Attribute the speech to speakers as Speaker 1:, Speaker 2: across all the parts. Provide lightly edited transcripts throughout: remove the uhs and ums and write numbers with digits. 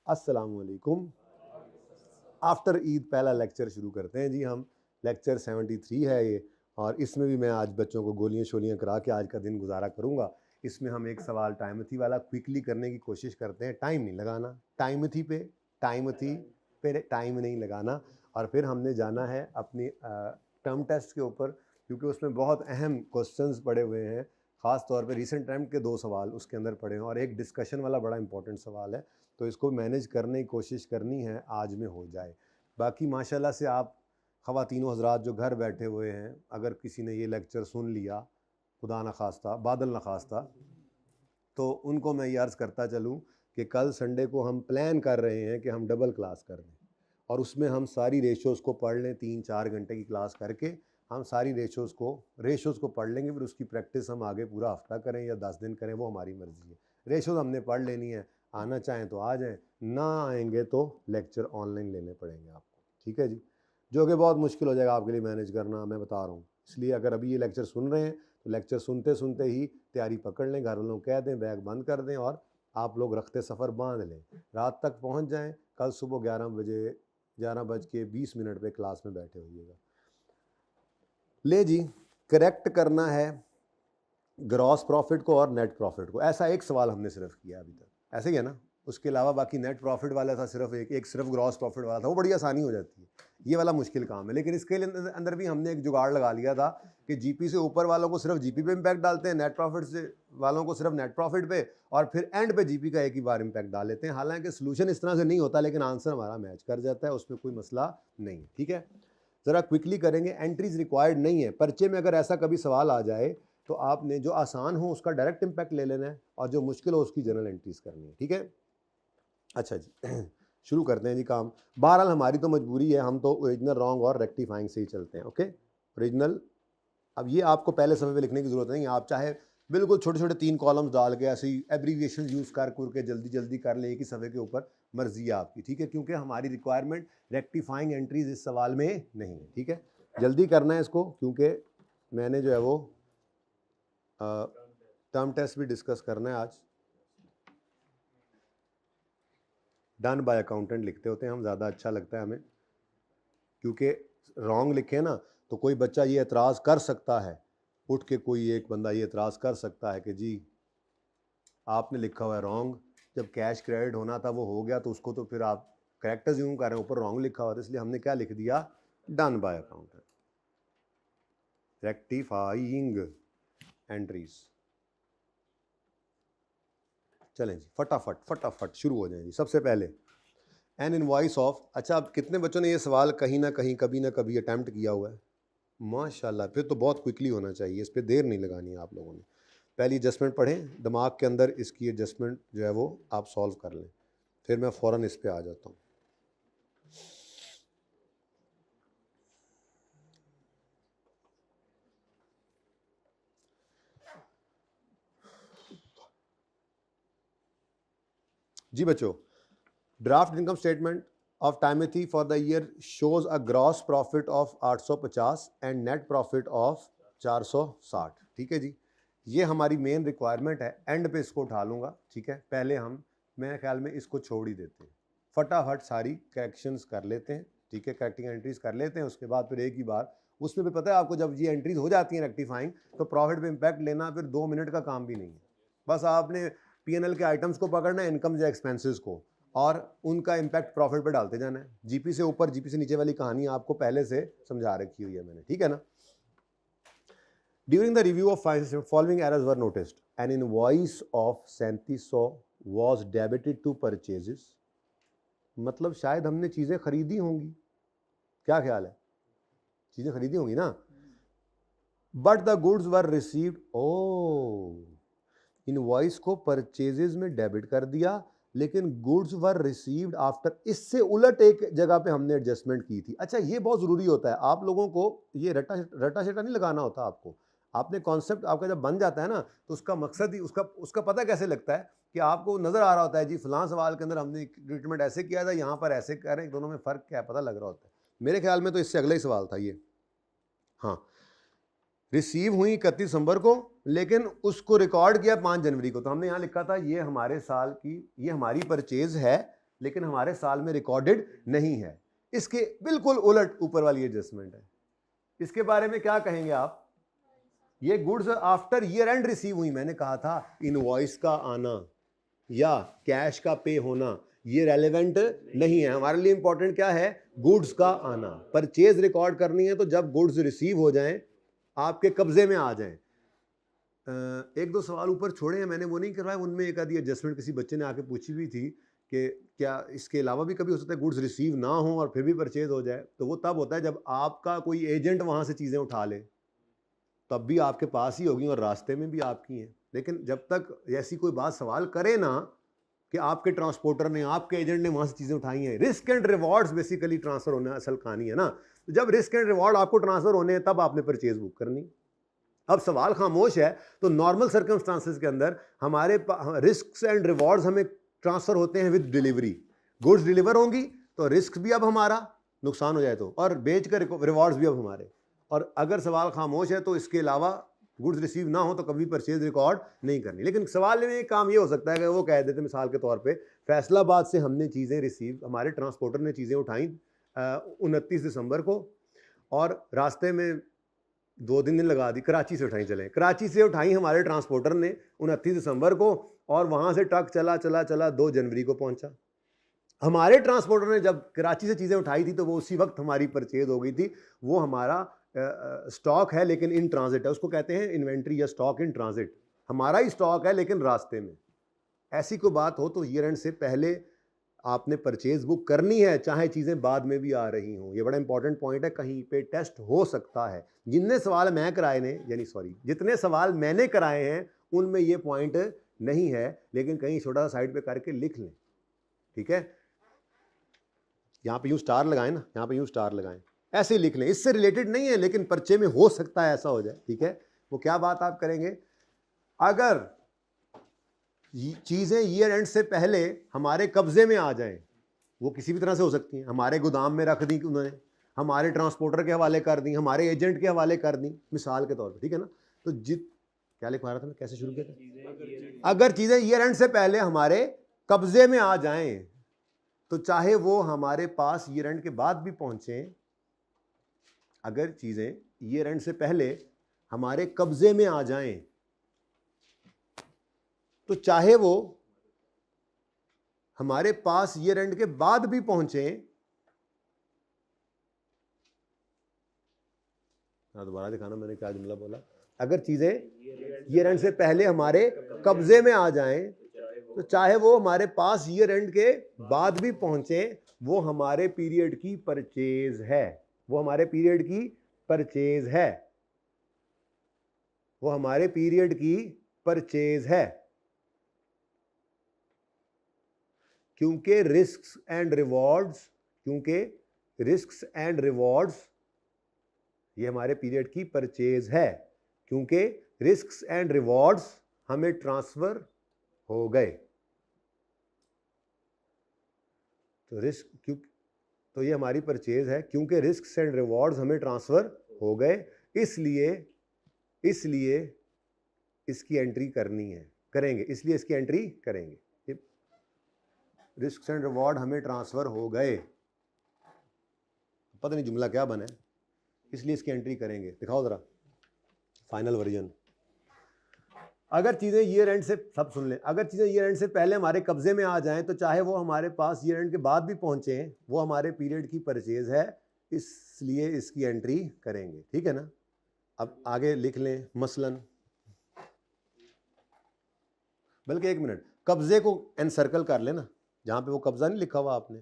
Speaker 1: अस्सलाम वालेकुम। आफ्टर ईद पहला लेक्चर शुरू करते हैं जी हम। लेक्चर 73 है ये, और इसमें भी मैं आज बच्चों को गोलियां शोलियां करा के आज का दिन गुजारा करूंगा। इसमें हम एक सवाल टाइमथी वाला क्विकली करने की कोशिश करते हैं। टाइम नहीं लगाना, टाइमथी पे टाइम नहीं लगाना। और फिर हमने जाना है अपनी टर्म टेस्ट के ऊपर, क्योंकि उसमें बहुत अहम क्वेश्चंस पड़े हुए हैं। ख़ास तौर पे रीसेंट टाइम के 2 सवाल उसके अंदर पड़े हैं और एक डिस्कशन वाला बड़ा इंपॉर्टेंट सवाल है। तो इसको मैनेज करने की कोशिश करनी है, आज में हो जाए। बाकी माशाल्लाह से आप ख़वातीनो हज़रात जो घर बैठे हुए हैं, अगर किसी ने ये लेक्चर सुन लिया, खुदा न खास्ता बादल न खास्ता, तो उनको मैं ये अर्ज़ करता चलूँ कि कल संडे को हम प्लान कर रहे हैं कि हम डबल क्लास कर लें, और उसमें हम सारी रेशोज़ को पढ़ लें। 3-4 घंटे की क्लास करके हम सारी रेशोज़ को पढ़ लेंगे। फिर उसकी प्रैक्टिस हम आगे पूरा हफ्ता करें या 10 दिन करें, वो हमारी मर्ज़ी है। रेशोज़ हमने पढ़ लेनी है, आना चाहें तो आ जाएं, ना आएंगे तो लेक्चर ऑनलाइन लेने पड़ेंगे आपको, ठीक है जी। जो कि बहुत मुश्किल हो जाएगा आपके लिए मैनेज करना, मैं बता रहा हूँ। इसलिए अगर अभी ये लेक्चर सुन रहे हैं तो लेक्चर सुनते सुनते ही तैयारी पकड़ लें, घर वालों को कह दें बैग बंद कर दें, और आप लोग रखते सफ़र बांध लें, रात तक पहुँच जाएँ। कल सुबह 11:20 पे क्लास में बैठे होइएगा। ले जी, करेक्ट करना है ग्रॉस प्रॉफिट को और नेट प्रॉफिट को। ऐसा एक सवाल हमने सिर्फ किया अभी तक, ऐसे ही है ना। उसके अलावा बाकी नेट प्रॉफिट वाला था, सिर्फ ग्रॉस प्रॉफिट वाला था, वो बड़ी आसानी हो जाती है। ये वाला मुश्किल काम है, लेकिन इसके लिए अंदर भी हमने एक जुगाड़ लगा लिया था कि जीपी से ऊपर वालों को सिर्फ जीपी पे इम्पैक्ट डालते हैं, नेट प्रॉफिट से वालों को सिर्फ नेट प्रॉफिट पे, और फिर एंड पे जीपी का एक ही बार इम्पैक्ट डाल लेते हैं। हालांकि सोल्यूशन इस तरह से नहीं होता, लेकिन आंसर हमारा मैच कर जाता है, उसमें कोई मसला नहीं है, ठीक है। ज़रा क्विकली करेंगे, एंट्रीज रिक्वायर्ड नहीं है। पर्चे में अगर ऐसा कभी सवाल आ जाए तो आपने जो आसान हो उसका डायरेक्ट इम्पैक्ट ले लेना है, और जो मुश्किल हो उसकी जनरल एंट्रीज करनी है, ठीक है। अच्छा जी, शुरू करते हैं जी काम। बहरहाल हमारी तो मजबूरी है, हम तो ओरिजिनल रॉन्ग और रेक्टिफाइंग से ही चलते हैं, ओके। ओरिजिनल, अब ये आपको पहले सफ़े पे लिखने की ज़रूरत नहीं, आप चाहे बिल्कुल छोटे छोटे 3 कॉलम्स डाल के ऐसे ही एब्रीविएशन यूज़ कर के जल्दी जल्दी कर ले एक ही सफ़े के ऊपर, मर्जी है आपकी, ठीक है। क्योंकि हमारी रिक्वायरमेंट रेक्टिफाइंग एंट्रीज इस सवाल में नहीं है, ठीक है। जल्दी करना है इसको, क्योंकि मैंने जो है वो टर्म टेस्ट भी डिस्कस करना है आज। डन बाय अकाउंटेंट लिखते होते हैं हम, ज़्यादा अच्छा लगता है हमें, क्योंकि रॉन्ग लिखे ना तो कोई बच्चा ये एतराज़ कर सकता है, उठ के कोई एक बंदा ये एतराज़ कर सकता है कि जी आपने लिखा हुआ है रॉन्ग, जब कैश क्रेडिट होना था वो हो गया, तो उसको तो फिर आप करेक्टर्स यूँ कर रहे हैं, ऊपर रॉन्ग लिखा हुआ था। इसलिए हमने क्या लिख दिया, done by accountant, rectifying entries. चलें जी, फटाफट फटाफट शुरू हो जाएं जी। सबसे पहले एन इनवॉइस ऑफ, अच्छा अब कितने बच्चों ने ये सवाल कहीं ना कहीं कभी ना कभी अटैम्प्ट किया हुआ है? माशाल्लाह, फिर तो बहुत क्विकली होना चाहिए, इस पर देर नहीं लगानी है आप लोगों ने। पहली एडजस्टमेंट पढ़ें, दिमाग के अंदर इसकी एडजस्टमेंट जो है वो आप सॉल्व कर लें, फिर मैं फ़ौरन इस पर आ जाता हूँ। जी बच्चों, draft income statement of Timothy for the year shows a gross profit of 850 and net profit of 460, ठीक है जी। ये हमारी मेन रिक्वायरमेंट है, एंड पे इसको उठा लूँगा, ठीक है। पहले हम मेरे ख्याल में इसको छोड़ ही देते हैं, फटाफट सारी करेक्शंस कर लेते हैं, ठीक है। करेक्टिंग एंट्रीज कर लेते हैं, उसके बाद फिर एक ही बार उसमें भी पता है आपको, जब ये एंट्रीज हो जाती हैं रेक्टिफाइंग, तो प्रॉफिट पे इम्पैक्ट लेना फिर 2 मिनट का काम भी नहीं है। बस आपने पीएनएल के आइटम्स को पकड़ना है, इनकम या एक्सपेंसेस को, और उनका इम्पैक्ट प्रॉफिट पे डालते जाना है। जीपी से ऊपर जीपी से नीचे वाली कहानी आपको पहले से समझा रखी हुई है मैंने, ठीक है ना। During the review of following errors were noticed, an invoice of 3700 was debited to purchases. मतलब शायद हमने चीजें खरीदी होंगी, क्या ख्याल है, चीजें खरीदी होंगी ना। But the goods were received, ओ इनवॉइस को परचेजेस में डेबिट कर दिया, लेकिन गुड्स वर रिसीव्ड आफ्टर, इससे उलट एक जगह पे हमने एडजस्टमेंट की थी। अच्छा ये बहुत ज़रूरी होता है, आप लोगों को ये रटा शेटा नहीं लगाना होता आपको। आपने कॉन्सेप्ट आपका जब बन जाता है ना, तो उसका मकसद ही उसका पता कैसे लगता है कि आपको नज़र आ रहा होता है जी फलां सवाल के अंदर हमने ट्रीटमेंट ऐसे किया था, यहाँ पर ऐसे कर रहे हैं, दोनों में फ़र्क क्या है पता लग रहा होता है। मेरे ख्याल में तो इससे अगला ही सवाल था ये, हाँ। रिसीव हुई 31 दिसंबर को, लेकिन उसको रिकॉर्ड किया 5 जनवरी को। तो हमने यहाँ लिखा था ये हमारे साल की, ये हमारी परचेज है, लेकिन हमारे साल में रिकॉर्डेड नहीं है। इसके बिल्कुल उलट ऊपर वाली एडजस्टमेंट है। इसके बारे में क्या कहेंगे आप? ये goods after year and receive हुई, मैंने कहा था इनवॉइस का आना या कैश का पे होना ये रेलेवेंट नहीं है। हमारे लिए इंपॉर्टेंट क्या है? गुड्स का आना। परचेज रिकॉर्ड करनी है तो जब गुड्स रिसीव हो जाएं, आपके कब्जे में आ जाएं। एक दो सवाल ऊपर छोड़े हैं मैंने, वो नहीं करवाए। उनमें एक आधी एडजस्टमेंट किसी बच्चे ने आके पूछी भी थी कि क्या इसके अलावा भी कभी हो सकता है गुड्स रिसीव ना हो और फिर भी परचेज हो जाए? तो वो तब होता है जब आपका कोई एजेंट वहाँ से चीज़ें उठा ले, तब भी आपके पास ही होगी और रास्ते में भी आपकी हैं। लेकिन जब तक ऐसी कोई बात सवाल करे ना कि आपके ट्रांसपोर्टर ने, आपके एजेंट ने वहाँ से चीज़ें उठाई हैं, risk and rewards basically transfer होना असल कहानी है ना। तो जब रिस्क एंड रिवॉर्ड आपको ट्रांसफ़र होने हैं तब आपने परचेज बुक करनी। अब सवाल खामोश है, तो नॉर्मल सर्कमस्टांसेस के अंदर हमारे रिस्क एंड रिवॉर्ड्स हमें ट्रांसफ़र होते हैं विद डिलीवरी। गुड्स डिलीवर होंगी तो रिस्क भी अब हमारा, नुकसान हो जाए तो, और बेच कर रिवॉर्ड्स भी अब हमारे। और अगर सवाल खामोश है तो इसके अलावा गुड्स रिसीव ना हो तो कभी परचेज रिकॉर्ड नहीं करनी। लेकिन सवाल में एक काम ये हो सकता है कि वो कह देते मिसाल के तौर पे फैसलाबाद से हमने चीज़ें रिसीव, हमारे ट्रांसपोर्टर ने चीज़ें उठाई 29 दिसंबर को और रास्ते में 2 दिन लगा दी, कराची से उठाई, चलें कराची से उठाई हमारे ट्रांसपोर्टर ने 29 दिसंबर को और वहाँ से ट्रक चला चला चला 2 जनवरी को पहुँचा। हमारे ट्रांसपोर्टर ने जब कराची से चीज़ें उठाई थी तो वो उसी वक्त हमारी परचेज हो गई थी। वो हमारा स्टॉक है लेकिन इन ट्रांजिट है, उसको कहते हैं इन्वेंट्री या स्टॉक इन ट्रांजिट। हमारा ही स्टॉक है लेकिन रास्ते में। ऐसी कोई बात हो तो ईयर एंड से पहले आपने परचेज बुक करनी है, चाहे चीज़ें बाद में भी आ रही हों। ये बड़ा इंपॉर्टेंट पॉइंट है, कहीं पे टेस्ट हो सकता है। जितने सवाल मैं कराए ने, यानी सॉरी जितने सवाल मैंने कराए हैं उनमें ये पॉइंट नहीं है, लेकिन कहीं छोटा सा साइड पे करके लिख लें, ठीक है। यहाँ पे यूँ स्टार लगाएं ना, यहाँ पे यूँ स्टार लगाएं, ऐसे ही लिख लें। इससे रिलेटेड नहीं है लेकिन पर्चे में हो सकता है ऐसा हो जाए, ठीक है। वो क्या बात आप करेंगे? अगर चीज़ें ईयर एंड से पहले हमारे कब्जे में आ जाएं, वो किसी भी तरह से हो सकती हैं। हमारे गोदाम में रख दी उन्होंने, हमारे ट्रांसपोर्टर के हवाले कर दी, हमारे एजेंट के हवाले कर दी, मिसाल के तौर पर, ठीक है ना। तो क्या लिखवा रहा था मैं, कैसे शुरू किया था? अगर चीज़ें ईयर एंड से पहले हमारे कब्जे में आ जाएं तो चाहे वो हमारे पास ईयर एंड के बाद भी पहुंचे, अगर चीज़ें ईयर एंड से पहले हमारे कब्जे में आ जाएं तो चाहे वो हमारे पास ईयर एंड के बाद भी पहुंचे, दोबारा दिखाना मैंने क्या जुमला बोला। अगर चीज़ें ईयर एंड से पहले हमारे कब्जे में आ जाएं तो चाहे वो हमारे पास ईयर एंड के बाद भी पहुंचे, वो हमारे पीरियड की परचेज है। वो हमारे पीरियड की परचेज है। वो हमारे पीरियड की परचेज है। क्योंकि रिस्क्स एंड रिवॉर्ड्स ये हमारे पीरियड की परचेज है, क्योंकि रिस्क्स एंड रिवॉर्ड्स हमें ट्रांसफर हो गए। तो ये हमारी परचेज है क्योंकि रिस्क्स एंड रिवॉर्ड्स हमें ट्रांसफर हो गए, इसलिए इसकी एंट्री करनी है, करेंगे, इसलिए इसकी एंट्री करेंगे। रिस्क्स एंड रिवॉर्ड हमें ट्रांसफर हो गए, पता नहीं जुमला क्या बना है, इसलिए इसकी एंट्री करेंगे। दिखाओ जरा फाइनल वर्जन। अगर चीज़ें ईयर एंड से, सब सुन लें, अगर चीज़ें ईयर एंड से पहले हमारे कब्जे में आ जाएं तो चाहे वो हमारे पास ईयर एंड के बाद भी पहुंचे, वो हमारे पीरियड की परचेज है, इसलिए इसकी एंट्री करेंगे, ठीक है ना। अब आगे लिख लें, मसलन, बल्कि एक मिनट, कब्जे को एनसर्कल कर लेना, जहाँ पे वो कब्जा नहीं लिखा हुआ आपने,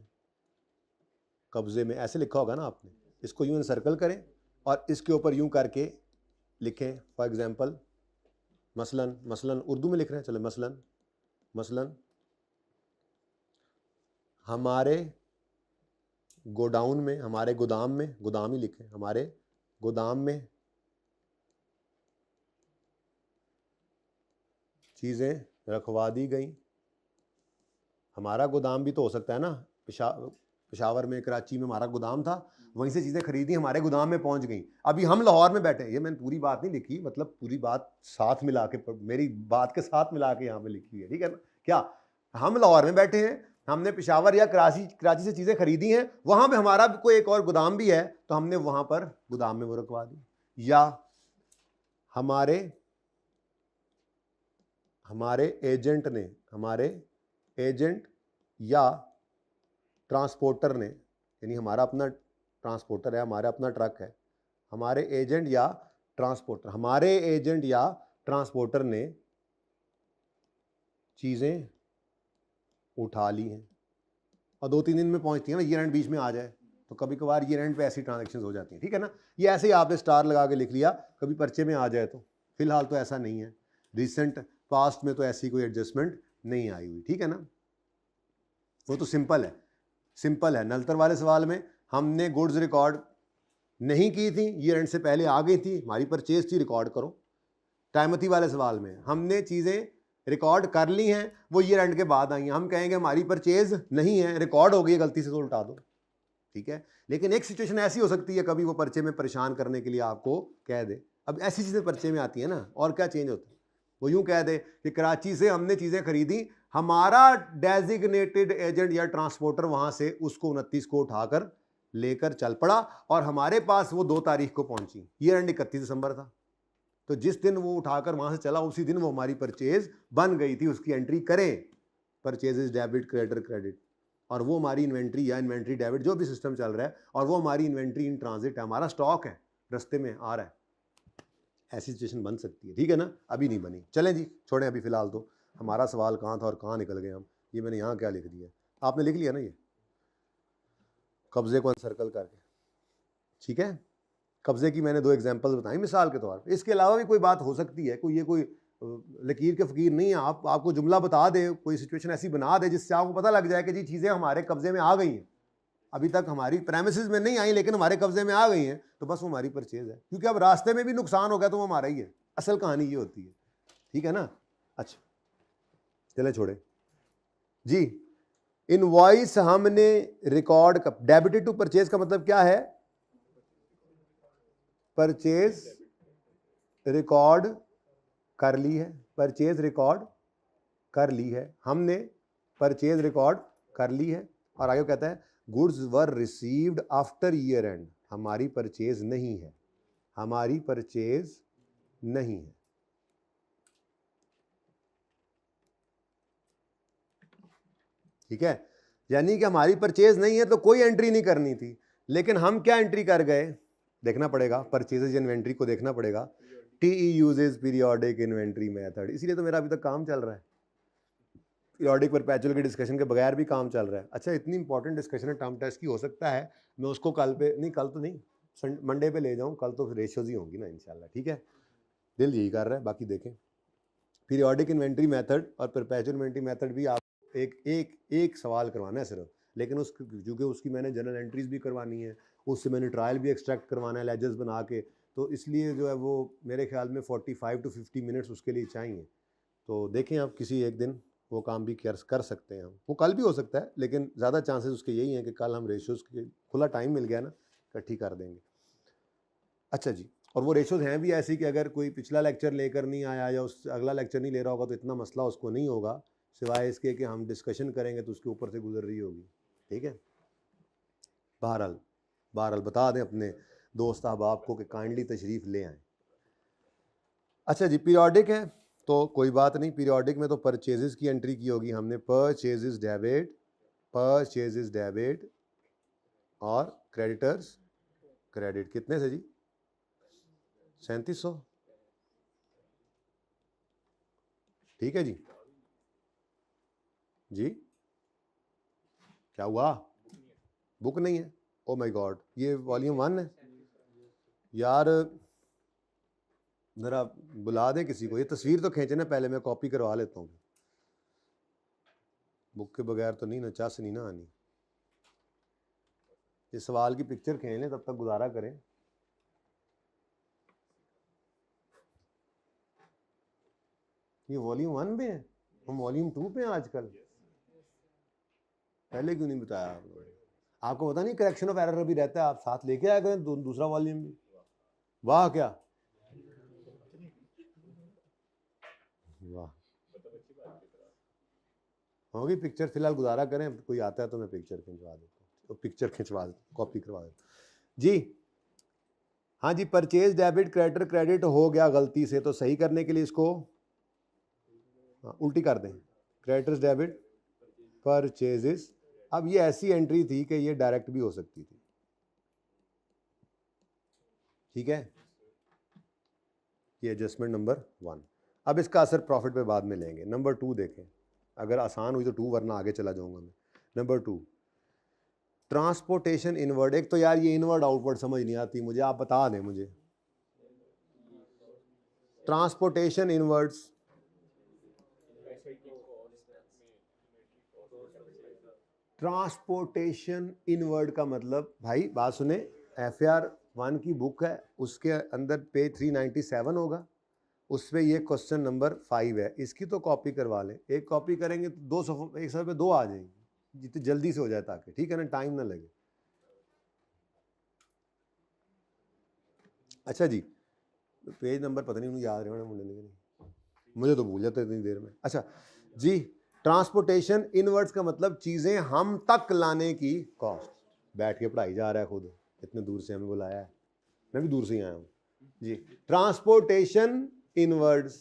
Speaker 1: कब्जे में ऐसे लिखा होगा ना आपने, इसको यूँ एनसर्कल करें और इसके ऊपर यूँ करके लिखें। फॉर एग्जांपल मसलन उर्दू में लिख रहे हैं, चलो मसलन हमारे गोडाउन में, हमारे गोदाम में, गोदाम ही लिखें, हमारे गोदाम में चीज़ें रखवा दी गई। हमारा गोदाम भी तो हो सकता है ना, पेशावर में, कराची में हमारा गोदाम था, वहीं से चीज़ें खरीदी, हमारे गोदाम में पहुंच गई। अभी हम लाहौर में बैठे हैं, ये मैंने पूरी बात नहीं लिखी, मतलब पूरी बात साथ मिला के, मेरी बात के साथ मिला के यहाँ पे लिखी है, ठीक है ना। क्या हम लाहौर में बैठे हैं, हमने पेशावर या कराची से चीज़ें खरीदी हैं, वहाँ पे हमारा कोई एक और गोदाम भी है तो हमने वहाँ पर गोदाम में वो रखवा दी। या हमारे एजेंट या ट्रांसपोर्टर ने, यानी हमारा अपना ट्रांसपोर्टर है, हमारा अपना ट्रक है, हमारे एजेंट या ट्रांसपोर्टर ने चीज़ें उठा ली हैं और 2-3 दिन में पहुंचती हैं ना, ईयर एंड बीच में आ जाए तो कभी कभार ईयर एंड पे ऐसी ट्रांजैक्शंस हो जाती हैं, ठीक है ना। ये ऐसे ही आपने स्टार लगा के लिख लिया, कभी पर्चे में आ जाए तो। फिलहाल तो ऐसा नहीं है, रिसेंट पास्ट में तो ऐसी कोई एडजस्टमेंट नहीं आई हुई, ठीक है ना। वो तो सिंपल है। नलतर वाले सवाल में हमने गुड्स रिकॉर्ड नहीं की थी, ईयर एंड से पहले आ गई थी, हमारी परचेज थी, रिकॉर्ड करो। टाइमती वाले सवाल में हमने चीज़ें रिकॉर्ड कर ली हैं, वो ईयर एंड के बाद आई हैं, हम कहेंगे हमारी परचेज नहीं है, रिकॉर्ड हो गई है, गलती से तो उल्टा दो, ठीक है। लेकिन एक सिचुएशन ऐसी हो सकती है, कभी वो पर्चे में परेशान करने के लिए आपको कह दे, अब ऐसी चीज़ें पर्चे में आती है ना, और क्या चेंज होता है, वो यूँ कह दे कि कराची से हमने चीज़ें खरीदी, हमारा डेजिग्नेटेड एजेंट या ट्रांसपोर्टर वहाँ से उसको 29 को उठाकर लेकर चल पड़ा और हमारे पास वो 2 तारीख को पहुँची, ईयर एंड 31 दिसंबर था, तो जिस दिन वो उठाकर वहाँ से चला उसी दिन वो हमारी परचेज बन गई थी, उसकी एंट्री करें, परचेजेज डेबिट क्रेडिट, और वो हमारी इन्वेंट्री या इन्वेंट्री डेबिट जो भी सिस्टम चल रहा है, और वो हमारी इन्वेंट्री इन ट्रांजिट है, हमारा स्टॉक है, रास्ते में आ रहा है। ऐसी सिचुएशन बन सकती है, ठीक है ना। अभी नहीं बनी, चलें जी, छोड़ें अभी फ़िलहाल तो। हमारा सवाल कहाँ था और कहाँ निकल गए हम, ये मैंने यहाँ क्या लिख दिया, आपने लिख लिया ना, ये कब्जे को अनसर्कल करके, ठीक है। कब्जे की मैंने 2 एग्जांपल्स बताई मिसाल के तौर पे, इसके अलावा भी कोई बात हो सकती है, कोई ये कोई लकीर के फ़कीर नहीं है, आपको जुमला बता दे, कोई सिचुएशन ऐसी बना दे जिससे आपको पता लग जाए कि जी चीज़ें हमारे कब्जे में आ गई हैं, अभी तक हमारी प्रेमिसेस में नहीं आई लेकिन हमारे कब्जे में आ गई हैं, तो बस वो हमारी परचेज है, क्योंकि अब रास्ते में भी नुकसान हो गया तो वो हमारा ही है। असल कहानी ये होती है, ठीक है ना। अच्छा चले छोड़े जी। इनवॉइस हमने रिकॉर्ड, डेबिटेड टू परचेज का मतलब क्या है, परचेज रिकॉर्ड कर ली है, परचेज रिकॉर्ड कर ली है, हमने परचेज रिकॉर्ड कर ली है। और आगे कहता है goods were received after year and, हमारी परचेज नहीं है, हमारी परचेज नहीं है, ठीक है। यानी कि हमारी परचेज नहीं है तो कोई एंट्री नहीं करनी थी, लेकिन हम क्या एंट्री कर गए, देखना पड़ेगा, परचेजेज इन्वेंट्री को देखना पड़ेगा, टीई यूजेज पीरियोडिक इन्वेंट्री मेथड, इसीलिए तो मेरा अभी तक काम चल रहा है, पीरियोडिक परपेचुअल के डिस्कशन के बगैर भी काम चल रहा है। अच्छा इतनी इंपॉर्टेंट डिस्कशन है टर्म टेस्ट की, हो सकता है मैं उसको कल पे नहीं, कल तो नहीं, मंडे पे ले जाऊँ, कल तो रेशियोज ही होंगी ना इंशाल्लाह, ठीक है। दिल यही कर रहा है, बाकी देखें। पीरियोडिक इन्वेंट्री मेथड और परपेचुअल इन्वेंट्री मेथड भी आप एक सवाल करवाना है सिर्फ, लेकिन क्योंकि उसकी मैंने जनरल एंट्रीज भी करवानी है, उससे मैंने ट्रायल भी एक्सट्रैक्ट करवाना है लेजर्स बना के, तो इसलिए जो है वो मेरे ख्याल में 45 to 50 मिनट्स उसके लिए चाहिए। तो देखें आप किसी एक दिन वो काम भी कर सकते हैं हम, वो कल भी हो सकता है, लेकिन ज़्यादा चांसेस उसके यही हैं कि कल हम रेशियोज़ के खुला टाइम मिल गया ना, इकट्ठी कर देंगे। अच्छा जी, और वो रेशियोज़ हैं भी ऐसी कि अगर कोई पिछला लेक्चर लेकर नहीं आया या उस अगला लेक्चर नहीं ले रहा होगा तो इतना मसला उसको नहीं होगा, सिवाय इसके कि हम डिस्कशन करेंगे तो उसके ऊपर से गुजर रही होगी, ठीक है। बहरहाल बता दें अपने दोस्त अहबाब को कि काइंडली तशरीफ़ ले आएँ। अच्छा जी, पीरियोडिक है तो कोई बात नहीं, पीरियोडिक में तो परचेजेस की एंट्री की होगी हमने, परचेजेस डेबिट और क्रेडिटर्स क्रेडिट, कितने से जी, 3700, ठीक है जी। जी क्या हुआ, बुक नहीं है, ओ माय गॉड, ये वॉल्यूम 1 है यार, ज़रा बुला दें किसी को, ये तस्वीर तो खींचे ना पहले, मैं कॉपी करवा लेता हूँ, बुक के बगैर तो नहीं ना, चास नहीं ना आनी, ये सवाल की पिक्चर खींच लें तब तक गुजारा करें। ये वॉल्यूम 1 पे है, हम वॉल्यूम 2 पे हैं आजकल, पहले क्यों नहीं बताया आप लोगों ने, आपको पता नहीं करेक्शन ऑफ एरर भी रहता है, आप साथ लेके आए करें दूसरा वॉल्यूम भी, वाह क्या वाह, होगी पिक्चर, फिलहाल गुजारा करें, कोई आता है तो मैं पिक्चर खिंचवा देता हूँ, तो पिक्चर खिंचवा कॉपी करवा देता हूँ जी। हाँ जी, परचेज डेबिट क्रेडिटर क्रेडिट हो गया गलती से, तो सही करने के लिए इसको उल्टी कर दें, क्रेडिटर्स डेबिट परचेजेस। अब ये ऐसी एंट्री थी कि ये डायरेक्ट भी हो सकती थी, ठीक है, ये एडजस्टमेंट नंबर 1। अब इसका असर प्रॉफिट पे बाद में लेंगे। नंबर 2 देखें, अगर आसान हुई तो 2, वरना आगे चला जाऊंगा मैं। Number 2 transportation inward. एक तो यार ये इनवर्ड आउटवर्ड समझ नहीं आती मुझे, आप बता दें मुझे। ट्रांसपोर्टेशन इनवर्ड्स, ट्रांसपोर्टेशन इनवर्ड का मतलब, भाई बात सुने, FAR 1 की बुक है, उसके अंदर पेज 397 होगा, उसमें ये क्वेश्चन नंबर 5 है, इसकी तो कॉपी करवा लें। एक कॉपी करेंगे तो 200 एक सौ पे 2 आ जाएंगी, जितनी जल्दी से हो जाए ताकि, ठीक है ना, टाइम ना लगे। अच्छा जी, पेज नंबर पता नहीं मुझे याद रहना, मुझे तो भूल जाता है इतनी देर में। अच्छा जी, ट्रांसपोर्टेशन इनवर्ड्स का मतलब चीजें हम तक लाने की कॉस्ट। बैठ के पढ़ाई जा रहा है खुद, इतने दूर से हमें बुलाया है, मैं भी दूर से ही आया हूँ जी। ट्रांसपोर्टेशन इनवर्ड्स,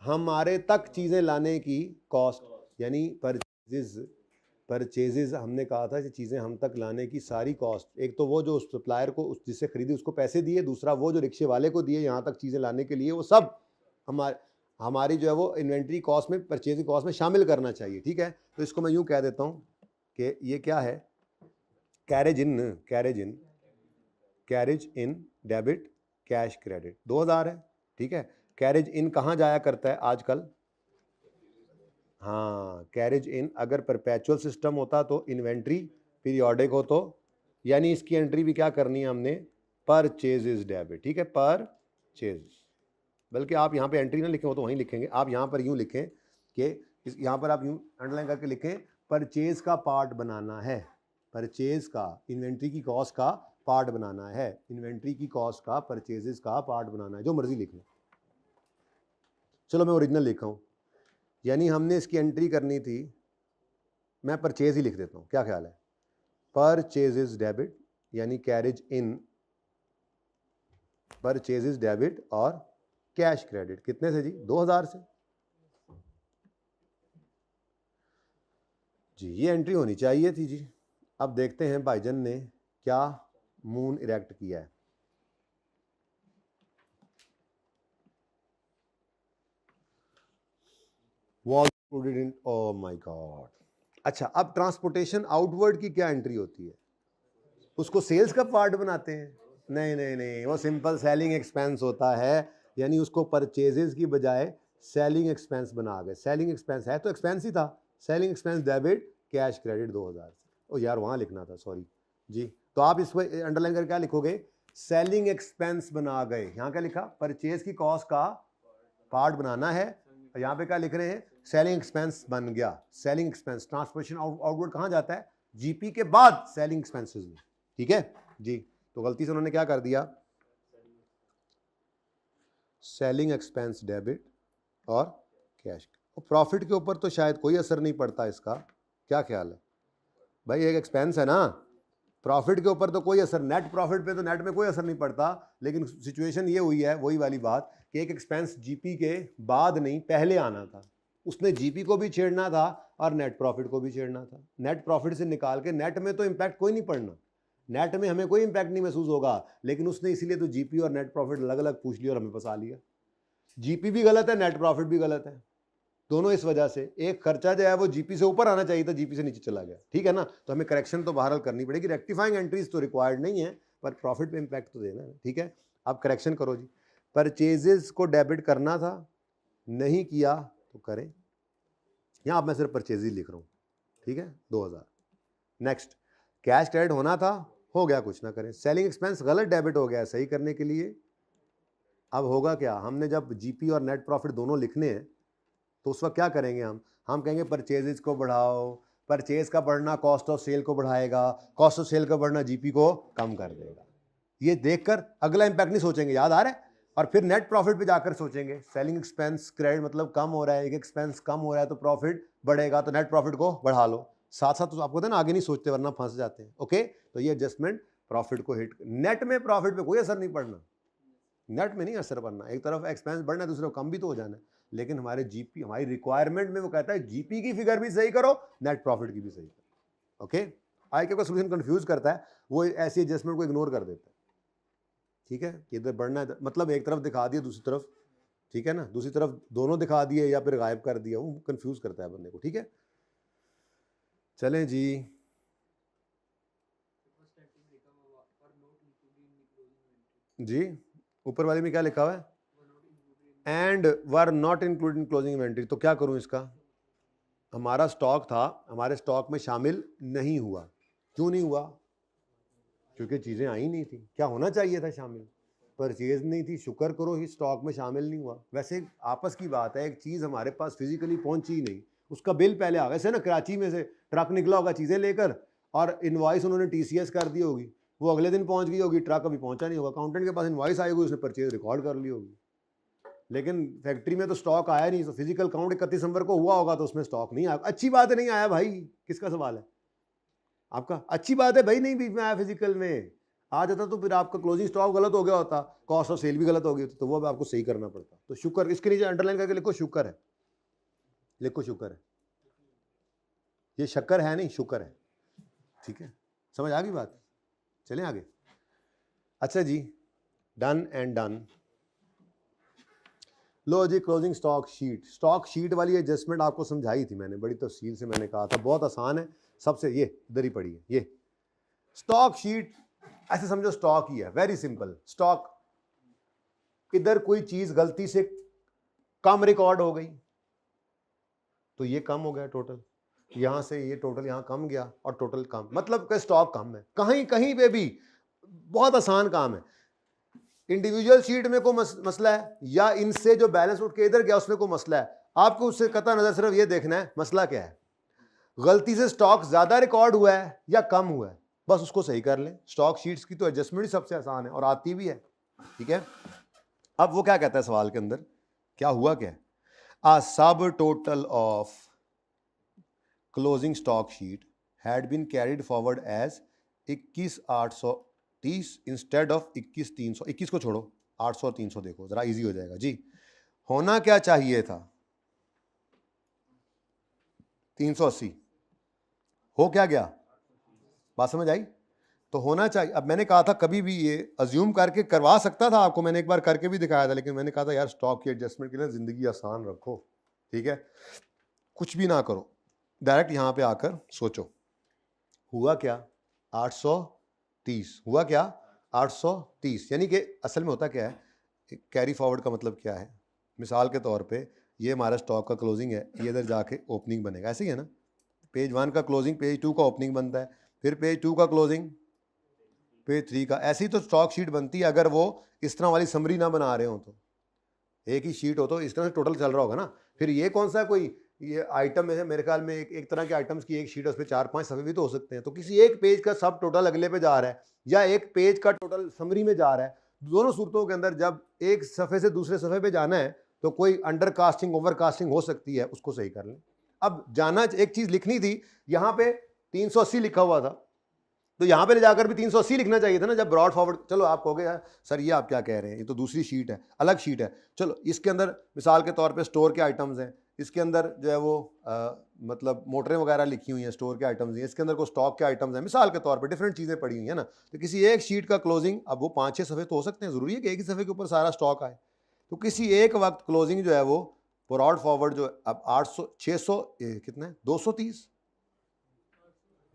Speaker 1: हमारे तक चीजें लाने की कॉस्ट, यानी परचेजेस हमने कहा था कि चीजें हम तक लाने की सारी कॉस्ट। एक तो वो जो सप्लायर को जिससे खरीदी उसको पैसे दिए, दूसरा वो जो रिक्शे वाले को दिए यहाँ तक चीजें लाने के लिए, वो सब हमारी जो है वो इन्वेंट्री कॉस्ट में, परचेजिंग कॉस्ट में शामिल करना चाहिए, ठीक है। तो इसको मैं यूं कह देता हूं कि ये क्या है, carriage in debit cash credit 2000 है, ठीक है। कैरेज इन कहाँ जाया करता है आजकल? हाँ, कैरेज इन अगर परपेचुअल सिस्टम होता तो इन्वेंट्री, पीरियोडिक हो तो, यानी इसकी एंट्री भी क्या करनी है हमने, परचेजेस डेबिट, ठीक है, परचेज। बल्कि आप यहाँ पे एंट्री ना लिखें, वो तो वहीं लिखेंगे, आप यहाँ पर यूँ लिखें कि यहाँ पर आप यूँ अंडरलाइन करके लिखें, परचेज का पार्ट बनाना है, परचेज का, इन्वेंट्री की कॉस्ट का पार्ट बनाना है, इन्वेंट्री की कॉस्ट का परचेजेस का पार्ट बनाना है, जो मर्जी लिख लें। चलो मैं ओरिजिनल लिखा हूँ, यानी हमने इसकी एंट्री करनी थी, मैं परचेज ही लिख देता हूँ, क्या ख्याल है, परचेजेस डेबिट, यानी कैरेज इन परचेजेस डेबिट और कैश क्रेडिट, कितने से जी, 2000 से जी, ये एंट्री होनी चाहिए थी जी। अब देखते हैं भाईजन ने क्या मून इरेक्ट किया है। Wall included in, oh my God. अच्छा, अब ट्रांसपोर्टेशन आउटवर्ड की क्या एंट्री होती है, उसको सेल्स का पार्ट बनाते हैं? नहीं नहीं नहीं, वो सिंपल सेलिंग एक्सपेंस होता है, यानी उसको परचेजेस की बजाय सेलिंग एक्सपेंस बना गए। सेलिंग एक्सपेंस है तो एक्सपेंस ही था, selling expense debit cash credit 2000 से। ओ यार वहाँ लिखना था, सॉरी जी। तो आप इसको अंडरलाइन करके क्या लिखोगे, सेलिंग एक्सपेंस बना गए, यहाँ क्या लिखा, परचेज की कॉस्ट का पार्ट बनाना है, यहाँ पे क्या लिख रहे हैं, सेलिंग एक्सपेंस बन गया। सेलिंग एक्सपेंस, ट्रांसपोर्टेशन आउटवर्ड कहाँ जाता है, जीपी के बाद सेलिंग एक्सपेंसेस में, ठीक है जी। तो गलती से उन्होंने क्या कर दिया, सेलिंग एक्सपेंस डेबिट और कैश। प्रॉफिट के ऊपर तो शायद कोई असर नहीं पड़ता इसका, क्या ख्याल है भाई, एक एक्सपेंस है ना, प्रॉफिट के ऊपर तो कोई असर, नेट प्रॉफिट पे तो नेट में कोई असर नहीं पड़ता। लेकिन सिचुएशन ये हुई है, वही वाली बात, कि एक एक्सपेंस जीपी के बाद नहीं पहले आना था, उसने जीपी को भी छेड़ना था और नेट प्रॉफिट को भी छेड़ना था। नेट प्रॉफिट से निकाल के नेट में तो इंपैक्ट कोई नहीं पड़ना, नेट में हमें कोई इंपैक्ट नहीं महसूस होगा, लेकिन उसने इसीलिए तो जीपी और नेट प्रॉफिट अलग अलग पूछ लिया और हमें फंसा लिया। जीपी भी गलत है, नेट प्रॉफिट भी गलत है, दोनों इस वजह से। एक खर्चा जो है वो जीपी से ऊपर आना चाहिए था, जीपी से नीचे चला गया, ठीक है ना। तो हमें करेक्शन तो बहरहाल करनी पड़ेगी, रेक्टिफाइंग एंट्रीज तो रिक्वायर्ड नहीं है, पर प्रॉफिट पे इंपैक्ट तो देना है, ठीक है। अब करेक्शन करो जी, परचेजेस को डेबिट करना था, नहीं किया तो करें, यहाँ मैं सिर्फ परचेजेस लिख रहा हूँ, ठीक है, 2000। नेक्स्ट, कैश क्रेडिट होना था, हो गया, कुछ ना करें। सेलिंग एक्सपेंस गलत डेबिट हो गया, सही करने के लिए अब होगा क्या, हमने जब जीपी और नेट प्रॉफिट दोनों लिखने हैं तो उस वक्त क्या करेंगे, हम कहेंगे परचेजेस को बढ़ाओ, परचेज का बढ़ना कॉस्ट ऑफ सेल को बढ़ाएगा, कॉस्ट ऑफ सेल का बढ़ना जीपी को कम कर देगा। ये देखकर अगला इंपैक्ट नहीं सोचेंगे, याद आ रहा है, और फिर नेट प्रॉफिट पे जाकर सोचेंगे। सेलिंग एक्सपेंस क्रेडिट मतलब कम हो रहा है, एक एक्सपेंस कम हो रहा है तो प्रॉफिट बढ़ेगा तो नेट प्रॉफिट को बढ़ा लो, साथ साथ तो आपको ना आगे नहीं सोचते वरना फंस जाते हैं। ओके, तो ये एडजस्टमेंट प्रॉफिट को हिट, नेट में प्रॉफिट पे कोई असर नहीं पड़ना, नेट में नहीं असर पड़ना। एक तरफ एक्सपेंस बढ़ना है, दूसरी तरफ कम भी तो हो जाना है, लेकिन हमारे जीपी, हमारी रिक्वायरमेंट में वो कहता है जीपी की फिगर भी सही करो, नेट प्रॉफिट की भी सही करो। ओके, आई का सोल्यूशन कंफ्यूज करता है, वो ऐसी एडजस्टमेंट को इग्नोर कर देता है। ठीक है, इधर बढ़ना है मतलब एक तरफ दिखा दिया दूसरी तरफ, ठीक है ना, दूसरी तरफ दोनों दिखा दिए या फिर गायब कर दिया, वो कंफ्यूज करता है बंदे को। ठीक है, चलें जी, जी ऊपर वाले में क्या लिखा हुआ है, and were not including closing inventory. तो क्या करूं इसका, हमारा स्टॉक था, हमारे स्टॉक में शामिल नहीं हुआ। क्यों नहीं हुआ, क्योंकि चीजें आई नहीं थी। क्या होना चाहिए था शामिल, परचेज नहीं थी, शुक्र करो ही स्टॉक में शामिल नहीं हुआ। वैसे आपस की बात है, एक चीज हमारे पास फिजिकली पहुंची ही नहीं, उसका बिल पहले आ गया। ऐसे ना कराची में से ट्रक निकला होगा चीजें लेकर और इनवॉइस उन्होंने टीसीएस कर दी होगी, वो अगले दिन पहुंच गई होगी, ट्रक अभी पहुंचा नहीं होगा, अकाउंटेंट के पास इनवॉइस आई होगी, उसने परचेज रिकॉर्ड कर ली होगी, लेकिन फैक्ट्री में तो स्टॉक आया नहीं। तो फिजिकल काउंट 31 दिसंबर को हुआ होगा तो उसमें स्टॉक नहीं आया। अच्छी बात है, नहीं आया भाई, किसका सवाल है आपका, अच्छी बात है भाई, नहीं बीच में आया, फिजिकल में आ जाता तो फिर आपका क्लोजिंग स्टॉक गलत हो गया होता, कॉस्ट ऑफ सेल भी गलत हो गई होती, तो वो अब आपको सही करना पड़ता। तो शुक्र, इसके नीचे अंडरलाइन करके लिखो शुक्र है, लिखो शुक्र है, ये शक्कर है नहीं, शुक्र है। ठीक है, समझ आ गई बात, चलें आगे। अच्छा जी, डन एंड डन। लो जी, closing stock sheet, stock sheet वाली एडजस्टमेंट आपको समझाई थी मैंने, बड़ी तफसील से मैंने कहा था, बहुत आसान है सबसे। ये इधर ही पड़ी है, ये स्टॉक शीट, ऐसे समझो स्टॉक ही है, वेरी सिंपल। स्टॉक, इधर कोई चीज गलती से कम रिकॉर्ड हो गई तो ये कम हो गया टोटल, यहां से ये टोटल यहां कम गया और टोटल कम, मतलब कि स्टॉक कम है। कहीं कहीं पे भी बहुत आसान काम है। इंडिविजुअल शीट में कोई मसला है या इनसे जो बैलेंस उठ के इधर गया उसमें कोई मसला है, आपको उससे कतई नजर सिर्फ ये देखना है मसला क्या है। गलती से स्टॉक ज्यादा रिकॉर्ड हुआ है या कम हुआ है, बस उसको सही कर लें। स्टॉक शीट्स की तो एडजस्टमेंट ही सबसे आसान है और आती भी है। ठीक है, अब वो क्या कहता है सवाल के अंदर, क्या हुआ क्या है, a sub total of closing stock sheet had been carried forward as 21,830 instead of 21,300। 21 को छोड़ो, 800 और 300 देखो, जरा इजी हो जाएगा जी। होना क्या चाहिए था, 380, हो क्या गया, बात समझ आई। तो होना चाहिए, अब मैंने कहा था कभी भी ये अज्यूम करके करवा सकता था आपको, मैंने एक बार करके भी दिखाया था, लेकिन मैंने कहा था यार स्टॉक की एडजस्टमेंट के लिए जिंदगी आसान रखो। ठीक है, कुछ भी ना करो, डायरेक्ट यहां पे आकर सोचो हुआ क्या, 830 हुआ क्या, 830, यानी कि असल में होता क्या है, कैरी फॉरवर्ड का मतलब क्या है। मिसाल के तौर पे ये हमारा स्टॉक का क्लोजिंग है, ये इधर जाके ओपनिंग बनेगा, ऐसे ही है ना, पेज 1 का क्लोजिंग पेज 2 का ओपनिंग बनता है, फिर पेज 2 का क्लोजिंग पेज 3 का। ऐसी तो स्टॉक शीट बनती है अगर वो इस तरह वाली समरी ना बना रहे हो, तो एक ही शीट हो तो इस तरह से टोटल चल रहा होगा ना। फिर ये कौन सा कोई ये आइटम है, मेरे ख्याल में एक तरह के आइटम्स की एक शीट है, उस पर 4-5 सफ़े भी तो हो सकते हैं। तो किसी एक पेज का सब टोटल अगले पे जा रहा है या एक पेज का टोटल समरी में जा रहा है, दोनों सूरतों के अंदर जब एक सफ़े से दूसरे सफ़े पे जाना है तो कोई अंडर कास्टिंग ओवर कास्टिंग हो सकती है, उसको सही कर लें। अब जाना, एक चीज़ लिखनी थी, यहाँ पे 380 लिखा हुआ था, तो यहां पे ले जाकर भी 380 लिखना चाहिए था ना जब ब्रॉड फॉरवर्ड। चलो आप कहोगे यार सर ये आप क्या कह रहे हैं, ये तो दूसरी शीट है, अलग शीट है। चलो इसके अंदर मिसाल के तौर पे स्टोर के आइटम्स हैं, इसके अंदर जो है वो मतलब मोटरें वगैरह लिखी हुई हैं, स्टोर के आइटम्स हैं, इसके अंदर को स्टॉक के आइटम्स हैं, मिसाल के तौर पे डिफरेंट चीज़ें पड़ी हुई हैं ना। तो किसी एक शीट का क्लोजिंग, अब वो 5-6 सफ़े तो हो सकते हैं, ज़रूरी है कि एक ही सफ़े के ऊपर सारा स्टॉक आए। तो किसी एक वक्त क्लोजिंग जो है वो ब्रॉड फॉरवर्ड जो अब 800 600 कितना है 230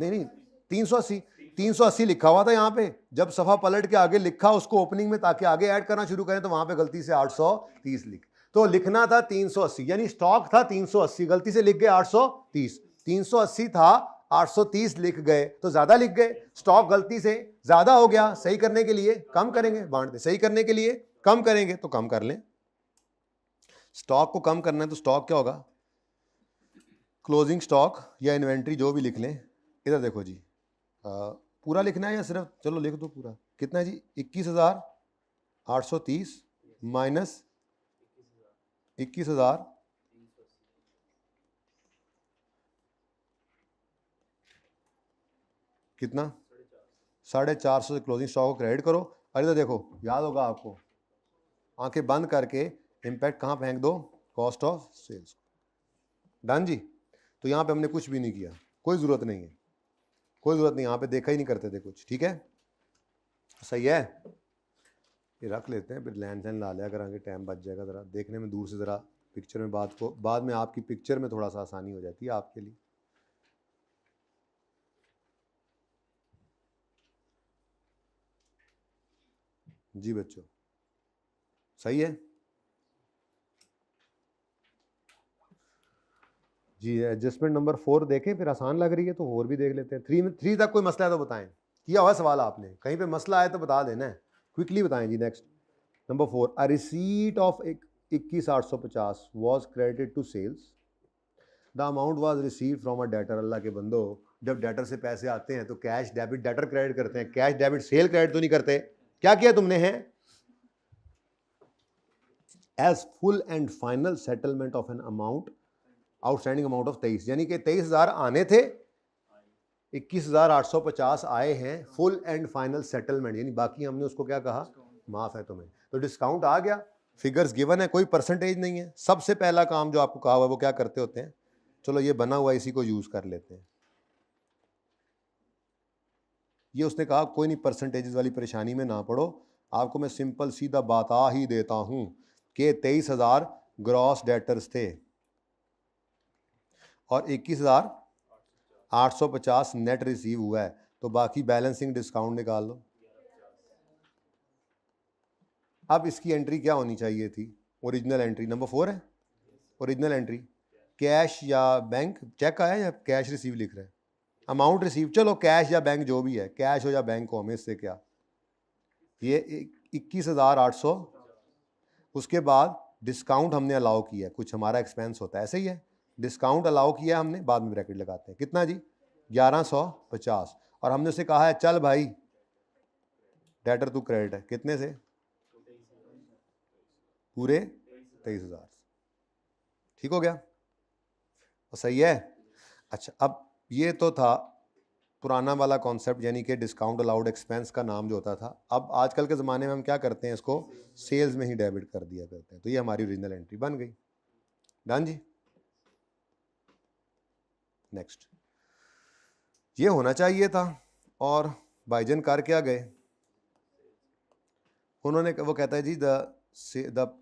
Speaker 1: नहीं 380 लिखा हुआ था यहाँ पे, जब सफा पलट के आगे लिखा उसको ओपनिंग में ताकि आगे ऐड करना शुरू करें तो वहां पे गलती से 830 लिख, तो लिखना था 380, यानी स्टॉक था 380, गलती से लिख गए 830। 380 था, 830 लिख गए तो ज्यादा लिख गए, स्टॉक गलती से ज्यादा हो गया, सही करने के लिए कम करेंगे, बांट दे, सही करने के लिए कम करेंगे तो कम कर लें। स्टॉक को कम करना है तो स्टॉक क्या होगा, क्लोजिंग स्टॉक या इन्वेंट्री जो भी लिख लें। इधर देखो जी, पूरा लिखना है या सिर्फ, चलो लिख दो पूरा, कितना है जी 21,830 माइनस 21,000 कितना 450 से क्लोजिंग स्टॉक को क्रेडिट करो। और इधर देखो, याद होगा आपको, आंखें बंद करके इम्पैक्ट कहाँ फेंक दो, कॉस्ट ऑफ सेल्स। डन जी। तो यहाँ पे हमने कुछ भी नहीं किया, कोई ज़रूरत नहीं है, कोई ज़रूरत नहीं, यहाँ पे देखा ही नहीं करते थे कुछ। ठीक है, सही है। ये रख लेते हैं, फिर लैंड ला लिया करांगे, टाइम बच जाएगा, ज़रा देखने में दूर से, ज़रा पिक्चर में बात को, बाद में आपकी पिक्चर में थोड़ा सा आसानी हो जाती है आपके लिए। जी बच्चों, सही है जी। एडजस्टमेंट नंबर 4 देखें, फिर आसान लग रही है तो और भी देख लेते हैं। 3 तक कोई मसला है तो बताएं, किया हुआ सवाल आपने, कहीं पे मसला आए तो बता देना है, क्विकली बताएं जी। Next number 4, a receipt of 21,850 was credited to sales, the amount was receive from a debtor. अल्लाह के बंदो, जब डेटर से पैसे आते हैं तो कैश डेबिट डेटर क्रेडिट करते हैं, कैश डेबिट सेल क्रेडिट तो नहीं करते। क्या किया तुमने है, as full and final settlement of an amount, outstanding amount of 23, यानी कि 23,000 आने थे, 21,850 आए हैं, फुल एंड फाइनल सेटलमेंट, यानी बाकी हमने उसको क्या कहा, माफ है तुम्हें, तो डिस्काउंट आ गया, फिगर्स गिवन है, कोई परसेंटेज नहीं है। सबसे पहला काम जो आपको कहा हुआ है वो क्या करते होते हैं, चलो ये बना हुआ इसी को यूज कर लेते हैं। ये उसने कहा कोई नहीं, परसेंटेजेस वाली परेशानी में ना पड़ो, आपको मैं सिंपल सीधा बता ही देता हूं कि 23,000 ग्रॉस डेटर्स थे और 21,850 नेट रिसीव हुआ है, तो बाकी बैलेंसिंग डिस्काउंट निकाल लो। अब इसकी एंट्री क्या होनी चाहिए थी, ओरिजिनल एंट्री नंबर 4 है, ओरिजिनल एंट्री कैश या बैंक, चेक आया या कैश रिसीव लिख रहे हैं, अमाउंट रिसीव, चलो कैश या बैंक जो भी है, कैश हो या बैंक हो, हमें इससे क्या, ये 21,800, उसके बाद डिस्काउंट हमने अलाउ किया है, कुछ हमारा एक्सपेंस होता है, ऐसे ही है, डिस्काउंट अलाउ किया हमने, बाद में ब्रैकेट लगाते हैं, कितना जी 1150, और हमने उसे कहा है चल भाई डेटर तू क्रेडिट है, कितने से, पूरे 23,000। ठीक हो गया, और सही है। अच्छा, अब ये तो था पुराना वाला कॉन्सेप्ट, यानी कि डिस्काउंट अलाउड एक्सपेंस का नाम जो होता था। अब आजकल के ज़माने में हम क्या करते हैं, इसको सेल्स में ही डेबिट कर दिया करते हैं, तो ये हमारी ओरिजिनल एंट्री बन गई। डन जी। नेक्स्ट, ये होना चाहिए था, और भाईजन कर क्या गए, उन्होंने, वो कहता है जी the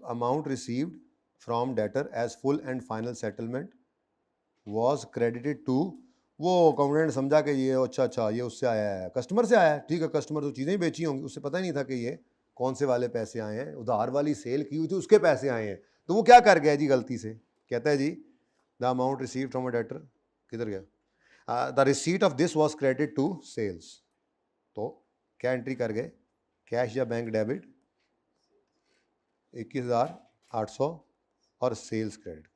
Speaker 1: amount received from debtor as full and final settlement was credited to, वो अकाउंटेंट समझा कि ये अच्छा ये उससे आया है, कस्टमर से आया है, ठीक है, कस्टमर तो चीज़ें ही बेची होंगी, उससे पता ही नहीं था कि ये कौन से वाले पैसे आए हैं, उधार वाली सेल की हुई थी उसके पैसे आए हैं, तो वो क्या कर गया जी गलती से, कहता है जी the amount receive from a debtor, किधर गया, the receipt of this was credit to sales, तो क्या एंट्री कर गए, कैश या बैंक डेबिट 21,800 और सेल्स क्रेडिट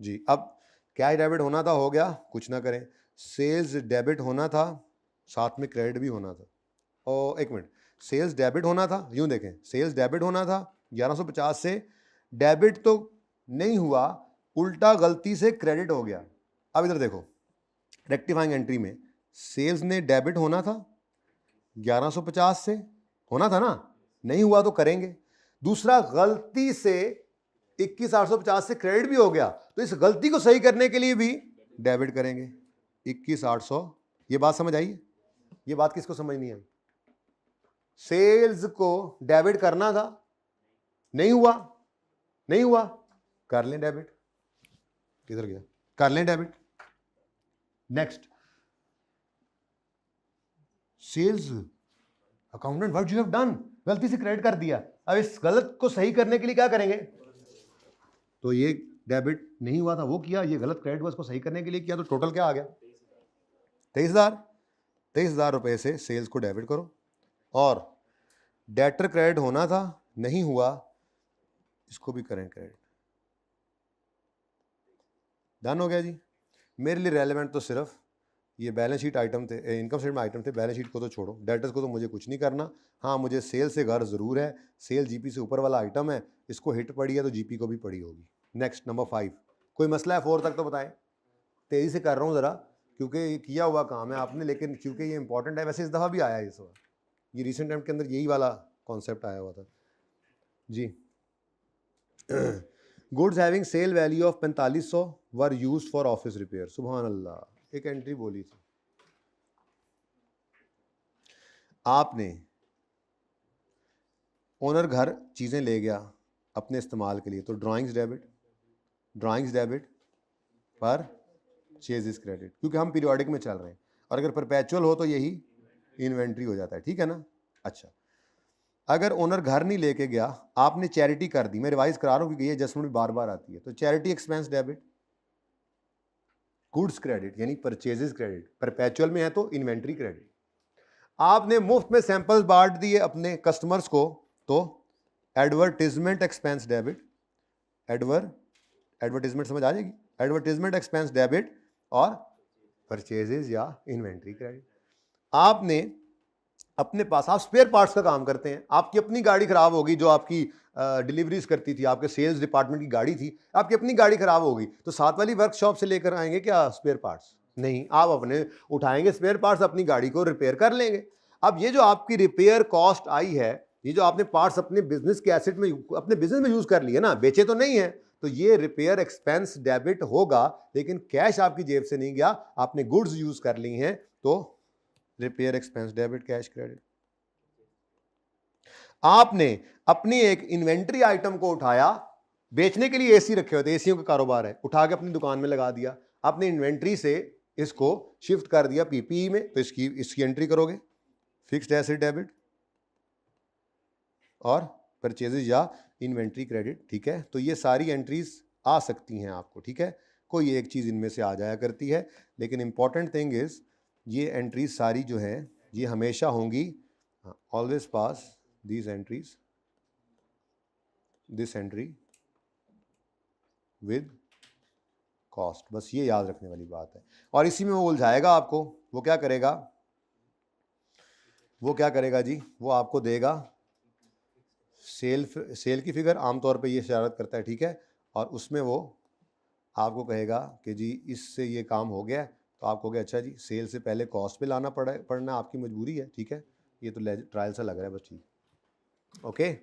Speaker 1: जी। अब कैश डेबिट होना था, हो गया, कुछ ना करें, सेल्स डेबिट होना था, साथ में क्रेडिट भी होना था, और एक मिनट, सेल्स डेबिट होना था, यूं देखें, सेल्स डेबिट होना था 1150 से, डेबिट तो नहीं हुआ, उल्टा गलती से क्रेडिट हो गया। अब इधर देखो, रेक्टिफाइंग एंट्री में सेल्स ने डेबिट होना था 1150 से, होना था ना, नहीं हुआ तो करेंगे, दूसरा गलती से 21,850 से क्रेडिट भी हो गया, तो इस गलती को सही करने के लिए भी डेबिट करेंगे 21,800। ये बात समझ आई, ये बात किसको समझ नहीं आई, सेल्स को डेबिट करना था, नहीं हुआ, कर लें डेबिट, किधर गया, कर लें debit. Next, sales accountant what you have done, गलती से क्रेडिट कर दिया, अब इस गलत को सही करने के लिए क्या करेंगे, तो ये डेबिट नहीं हुआ था वो किया, ये गलत क्रेडिट हुआ, इसको सही करने के लिए किया, तो टोटल क्या आ गया 23,000 रुपए से सेल्स को डेबिट करो, और डेटर क्रेडिट होना था, नहीं हुआ, इसको भी करें क्रेडिट। डन हो गया जी। मेरे लिए रेलेवेंट तो सिर्फ ये बैलेंस शीट आइटम थे, इनकम स्टेटमेंट आइटम थे, बैलेंस शीट को तो छोड़ो, डेटर्स को तो मुझे कुछ नहीं करना। हाँ, मुझे सेल से गर्ज ज़रूर है, सेल जीपी से ऊपर वाला आइटम है, इसको हिट पड़ी है तो जीपी को भी पड़ी होगी। नेक्स्ट नंबर 5, कोई मसला है 4 तक तो बताएं। तेज़ी से कर रहा हूँ ज़रा, क्योंकि ये किया हुआ काम है आपने, लेकिन क्योंकि ये इंपॉर्टेंट है। वैसे इस दफ़ा भी आया है ये सवाल, ये रिसेंट टाइम के अंदर यही वाला कॉन्सेप्ट आया हुआ था जी। Goods having sale value of 4500 were used for office repair. सुभान अल्लाह, एक एंट्री बोली थी आपने, ओनर घर चीज़ें ले गया अपने इस्तेमाल के लिए, तो ड्राइंग्स डेबिट पर चेजिस क्रेडिट, क्योंकि हम पीरियोडिक में चल रहे हैं, और अगर परपेचुअल हो तो यही इन्वेंट्री हो जाता है, ठीक है ना। अच्छा, अगर ओनर घर नहीं लेके गया, आपने चैरिटी कर दी, मैं रिवाइज करा रहा हूँ क्योंकि ये एडजस्टमेंट भी बार बार आती है, तो charity expense debit, goods credit यानी परचेजेस क्रेडिट, परपेचुअल में है तो इन्वेंट्री क्रेडिट। आपने मुफ्त में सैंपल्स बांट दिए अपने कस्टमर्स को, तो एडवर्टीजमेंट एक्सपेंस डेबिट, एडवर्टीजमेंट समझ आ जाएगी, एडवर्टीजमेंट एक्सपेंस डेबिट और परचेजेस या इन्वेंट्री क्रेडिट। आपने अपने पास, आप स्पेयर पार्ट्स का काम करते हैं, आपकी अपनी गाड़ी खराब होगी जो आपकी डिलीवरीज करती थी, आपके सेल्स डिपार्टमेंट की गाड़ी थी, आपकी अपनी गाड़ी खराब होगी तो साथ वाली वर्कशॉप से लेकर आएंगे क्या स्पेयर पार्ट्स? नहीं, आप अपने उठाएंगे स्पेयर पार्ट्स, अपनी गाड़ी को रिपेयर कर लेंगे। अब ये जो आपकी रिपेयर कॉस्ट आई है, ये जो आपने पार्ट्स अपने बिजनेस के एसेट में, अपने बिजनेस में यूज कर लिए ना, बेचे तो नहीं है, तो ये रिपेयर एक्सपेंस डेबिट होगा, लेकिन कैश आपकी जेब से नहीं गया, आपने गुड्स यूज कर ली हैं, तो repair expense debit, cash credit. आपने अपनी एक इन्वेंट्री आइटम को उठाया, बेचने के लिए एसी रखे होते, एसीओं का कारोबार है, उठा के अपनी दुकान में लगा दिया, आपने इन्वेंट्री से इसको शिफ्ट कर दिया पीपीई में, तो इसकी एंट्री करोगे, फिक्स्ड एसेट डेबिट और परचेजेज या इन्वेंट्री क्रेडिट, ठीक है। तो ये सारी एंट्रीज आ सकती हैं आपको, ठीक है, कोई एक चीज इनमें से आ जाया करती है, लेकिन इंपॉर्टेंट थिंग इज ये एंट्रीज सारी जो है ये हमेशा होंगी, always pass these entries, this entry with cost, बस ये याद रखने वाली बात है। और इसी में वो उलझाएगा आपको, वो क्या करेगा जी, वो आपको देगा सेल की फिगर, आमतौर पे ये इशारत करता है, ठीक है, और उसमें वो आपको कहेगा कि जी इससे ये काम हो गया, तो आप कहोगे अच्छा जी सेल से पहले कॉस्ट पे लाना पड़ना आपकी मजबूरी है, ठीक है, ये तो ट्रायल सा लग रहा है बस, ठीक, ओके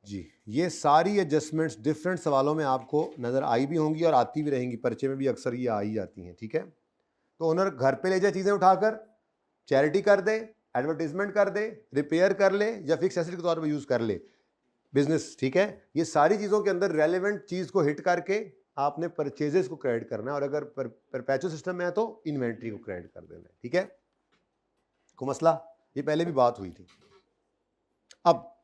Speaker 1: जी। ये सारी एडजस्टमेंट्स डिफरेंट सवालों में आपको नज़र आई भी होंगी और आती भी रहेंगी, पर्चे में भी अक्सर ये आ ही जाती हैं, ठीक है। तो ओनर घर पे ले जाए चीज़ें उठाकर, चैरिटी कर दे, एडवर्टीजमेंट कर दे, रिपेयर कर ले या फिक्स एसेट के तौर पे यूज़ कर ले बिजनेस, ठीक है। ये सारी चीज़ों के अंदर रेलेवेंट चीज़ को हिट करके आपने परचेजेस को क्रेडिट करना है, और अगर परपेचुअल सिस्टम में है तो इन्वेंट्री को क्रेडिट कर देना है, ठीक है। को मसला, ये पहले भी बात हुई थी। अब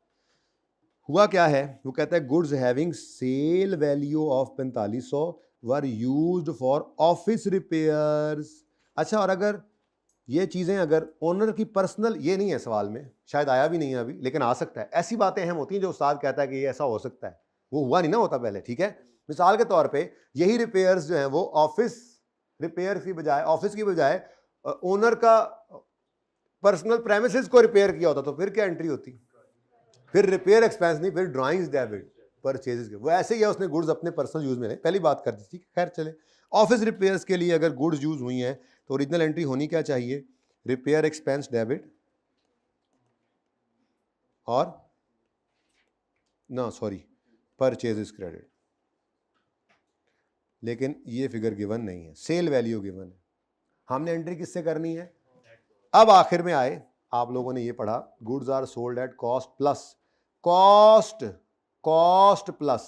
Speaker 1: हुआ क्या है, वो कहता है goods having sale value of 4500 were used for office repairs. अच्छा, और अगर ये चीज़ें अगर ओनर की पर्सनल, ये नहीं है सवाल में, शायद आया भी नहीं है अभी, लेकिन आ सकता है, ऐसी बातें अहम होती हैं जो उस्ताद कहता है कि ये ऐसा हो सकता है, वो हुआ नहीं ना होता पहले, ठीक है। मिसाल के तौर पे यही रिपेयर्स जो हैं वो ऑफिस रिपेयर की बजाय, ऑफिस की बजाय ओनर का पर्सनल प्रेमिसेस को रिपेयर किया होता, तो फिर क्या एंट्री होती, फिर रिपेयर एक्सपेंस नहीं, फिर ड्राइंग्स डेबिट, परचेजेस के। वो ऐसे ही है, उसने गुड्स अपने पर्सनल यूज में नहीं, पहली बात कर दी थी, खैर चले। ऑफिस रिपेयर्स के लिए अगर गुड्स यूज हुई हैं तो ओरिजिनल एंट्री होनी क्या चाहिए, रिपेयर एक्सपेंस डेबिट और ना सॉरी परचेजेस क्रेडिट, लेकिन ये फिगर गिवन नहीं है, सेल वैल्यू गिवन है, हमने एंट्री किससे करनी है। अब आखिर में आए, आप लोगों ने ये पढ़ा, goods are sold at cost plus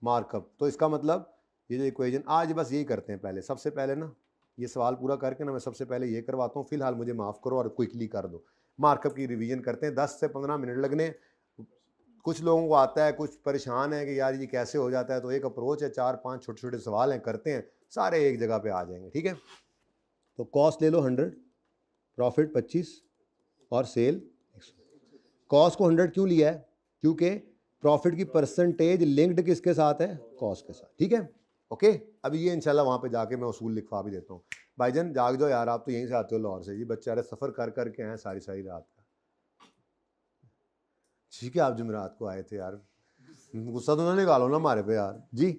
Speaker 1: markup, तो इसका मतलब ये जो इक्वेशन आज बस यही करते हैं, पहले सबसे पहले ना ये सवाल पूरा करके ना मैं सबसे पहले ये करवाता हूँ, फिलहाल मुझे माफ करो और क्विकली कर दो, मार्कअप की रिवीजन करते हैं, 10 से 15 मिनट लगने। कुछ लोगों को आता है, कुछ परेशान है कि यार ये कैसे हो जाता है, तो एक अप्रोच है, 4-5 छोटे छोटे सवाल हैं, करते हैं, सारे एक जगह पे आ जाएंगे, ठीक है। तो कॉस्ट ले लो 100, प्रॉफिट 25 और सेल 100। कॉस्ट को 100 क्यों लिया है, क्योंकि प्रॉफिट की परसेंटेज लिंक्ड किसके साथ है, कॉस्ट के साथ, ठीक है, ओके। अभी ये इंशाल्लाह वहाँ पे जाके मैं उसूल लिखवा भी देता हूँ। भाईजान जाग जाओ यार, आप तो यहीं से आते हो लाहौर से, ये बेचारे सफ़र कर करके आए सारी सारी रात का, ठीक है, आप जुमेरात को आए थे यार, गुस्सा तो ना निकालो ना हमारे पे यार जी।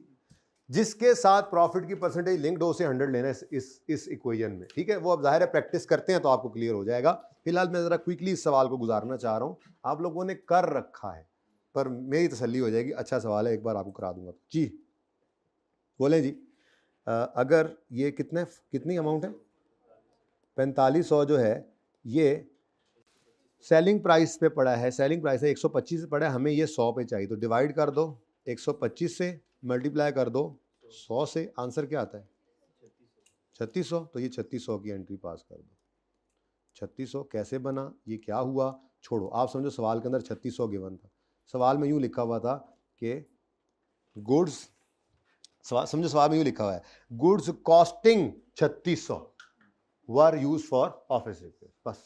Speaker 1: जिसके साथ प्रॉफिट की परसेंटेज लिंक्ड हो से 100 लेना इस इक्वेशन में, ठीक है। वो अब जाहिर है प्रैक्टिस करते हैं तो आपको क्लियर हो जाएगा। फिलहाल मैं जरा क्विकली इस सवाल को गुजारना चाह रहा हूं, आप लोगों ने कर रखा है पर मेरी तसल्ली हो जाएगी, अच्छा सवाल है, एक बार आपको करा दूंगा। जी बोले जी। अगर ये कितनी अमाउंट है, 4500 जो है ये सेलिंग प्राइस पे पड़ा है, सेलिंग प्राइस है 125 पे पड़ा है, हमें ये 100 पे चाहिए, तो डिवाइड कर दो 125 से, मल्टीप्लाई कर दो 100 से, आंसर क्या आता है 3600। तो ये 3600 की एंट्री पास कर दो। 3600 कैसे बना, ये क्या हुआ, छोड़ो, आप समझो सवाल के अंदर 3600 गिवन था। सवाल में यूँ लिखा हुआ था कि गुड्स, समझो सवाल में यूँ लिखा हुआ है goods costing 3600 were use for office repair, बस,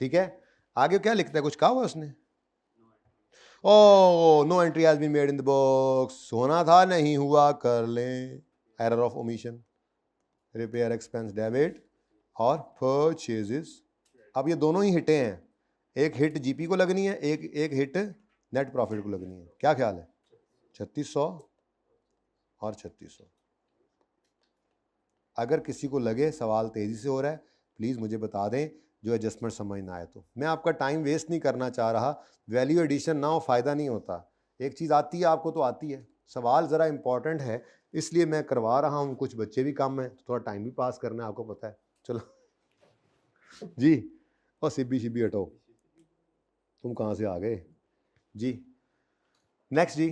Speaker 1: ठीक है। आगे क्या लिखता है, कुछ कहा हुआ उसने, ओ no entry has been made in the box, होना था नहीं हुआ, कर लें, error of omission, repair expense debit और परचेजेस। अब ये दोनों ही हिटें हैं, एक हिट जीपी को लगनी है, एक हिट नेट प्रॉफिट को लगनी है। क्या ख्याल है, 3600 और 3600। अगर किसी को लगे सवाल तेजी से हो रहा है प्लीज़ मुझे बता दें, जो एडजस्टमेंट समझ ना आए तो। मैं आपका टाइम वेस्ट नहीं करना चाह रहा, वैल्यू एडिशन ना हो फ़ायदा नहीं होता। एक चीज़ आती है आपको तो आती है, सवाल ज़रा इंपॉर्टेंट है इसलिए मैं करवा रहा हूँ, कुछ बच्चे भी कम हैं, थोड़ा टाइम भी पास करना है, आपको पता है। चलो जी, और सिब्बी शिब्बी हटो, तुम कहाँ से आ गए जी। नेक्स्ट जी,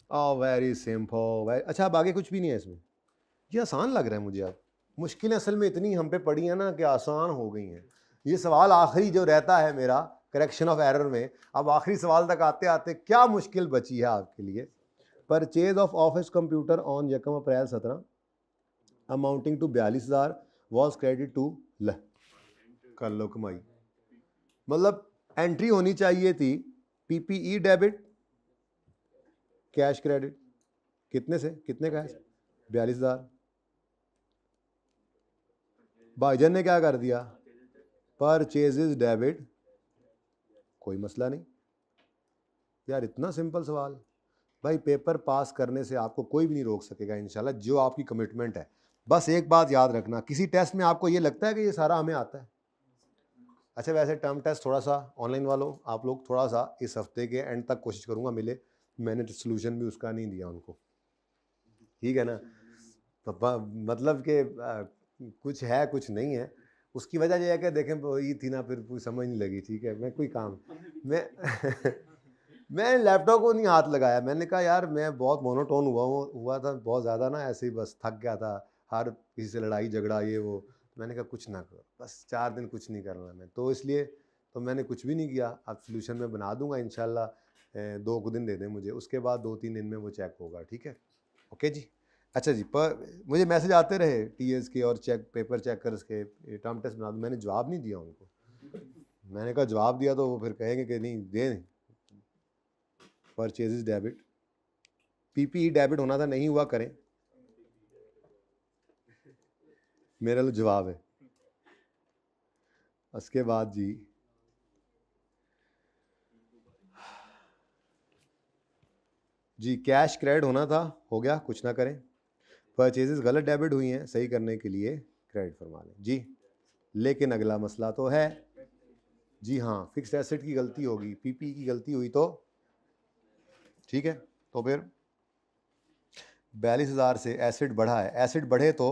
Speaker 1: वेरी सिंपल, अच्छा अब आगे कुछ भी नहीं है इसमें, ये आसान लग रहा है मुझे। अब मुश्किलें असल में इतनी हम पे पड़ी हैं ना कि आसान हो गई हैं। ये सवाल आखिरी जो रहता है मेरा करेक्शन ऑफ एरर में, अब आखिरी सवाल तक आते आते क्या मुश्किल बची है आपके लिए। Purchase of office computer on 1 April 17 amounting to 42,000 was credit to ल, कर लो कमाई। मतलब एंट्री होनी चाहिए थी पीपीई डेबिट, कैश क्रेडिट, कितने से कितने का है, 42,000। भाईजान ने क्या कर दिया, परचेजेस डेबिट, कोई मसला नहीं यार, इतना सिंपल सवाल। भाई पेपर पास करने से आपको कोई भी नहीं रोक सकेगा इंशाल्लाह, जो आपकी कमिटमेंट है। बस एक बात याद रखना, किसी टेस्ट में आपको ये लगता है कि ये सारा हमें आता है। अच्छा वैसे टर्म टेस्ट थोड़ा सा ऑनलाइन वालों आप लोग थोड़ा सा इस हफ्ते के एंड तक कोशिश करूंगा मिले, मैंने सोल्यूशन भी उसका नहीं दिया उनको, ठीक है ना। तो मतलब कि कुछ है कुछ नहीं है, उसकी वजह यह है कि देखें ये थी ना, फिर कोई समझ नहीं लगी, ठीक है। मैं कोई काम मैं मैं लैपटॉप को नहीं हाथ लगाया, मैंने कहा यार मैं बहुत मोनोटोन हुआ था बहुत ज़्यादा ना, ऐसे ही बस थक गया था, हर किसी से लड़ाई झगड़ा ये वो। मैंने कहा कुछ ना करो, बस 4 दिन कुछ नहीं करना मैं, तो इसलिए तो मैंने कुछ भी नहीं किया। अब सोल्यूशन मैं बना दूंगा इंशाल्लाह, 2 दिन दे दें मुझे, उसके बाद 2-3 दिन में वो चेक होगा, ठीक है। ओके जी। अच्छा जी, पर मुझे मैसेज आते रहे टीएस के और पेपर चेकर्स के, टर्म टेस्ट बना दो, मैंने जवाब नहीं दिया उनको। मैंने कहा जवाब दिया तो वो फिर कहेंगे कि नहीं दे, परचेजेस डेबिट, पीपीई डेबिट होना था, नहीं हुआ, करें, मेरा तो जवाब है। उसके बाद जी कैश क्रेडिट होना था, हो गया, कुछ ना करें। परचेजेस गलत डेबिट हुई हैं, सही करने के लिए क्रेडिट फरमा लें जी। लेकिन अगला मसला तो है जी, हाँ फिक्स्ड एसेट की गलती होगी, पीपी की गलती हुई तो ठीक है, तो फिर 42,000 से एसेट बढ़ा है, एसेट बढ़े तो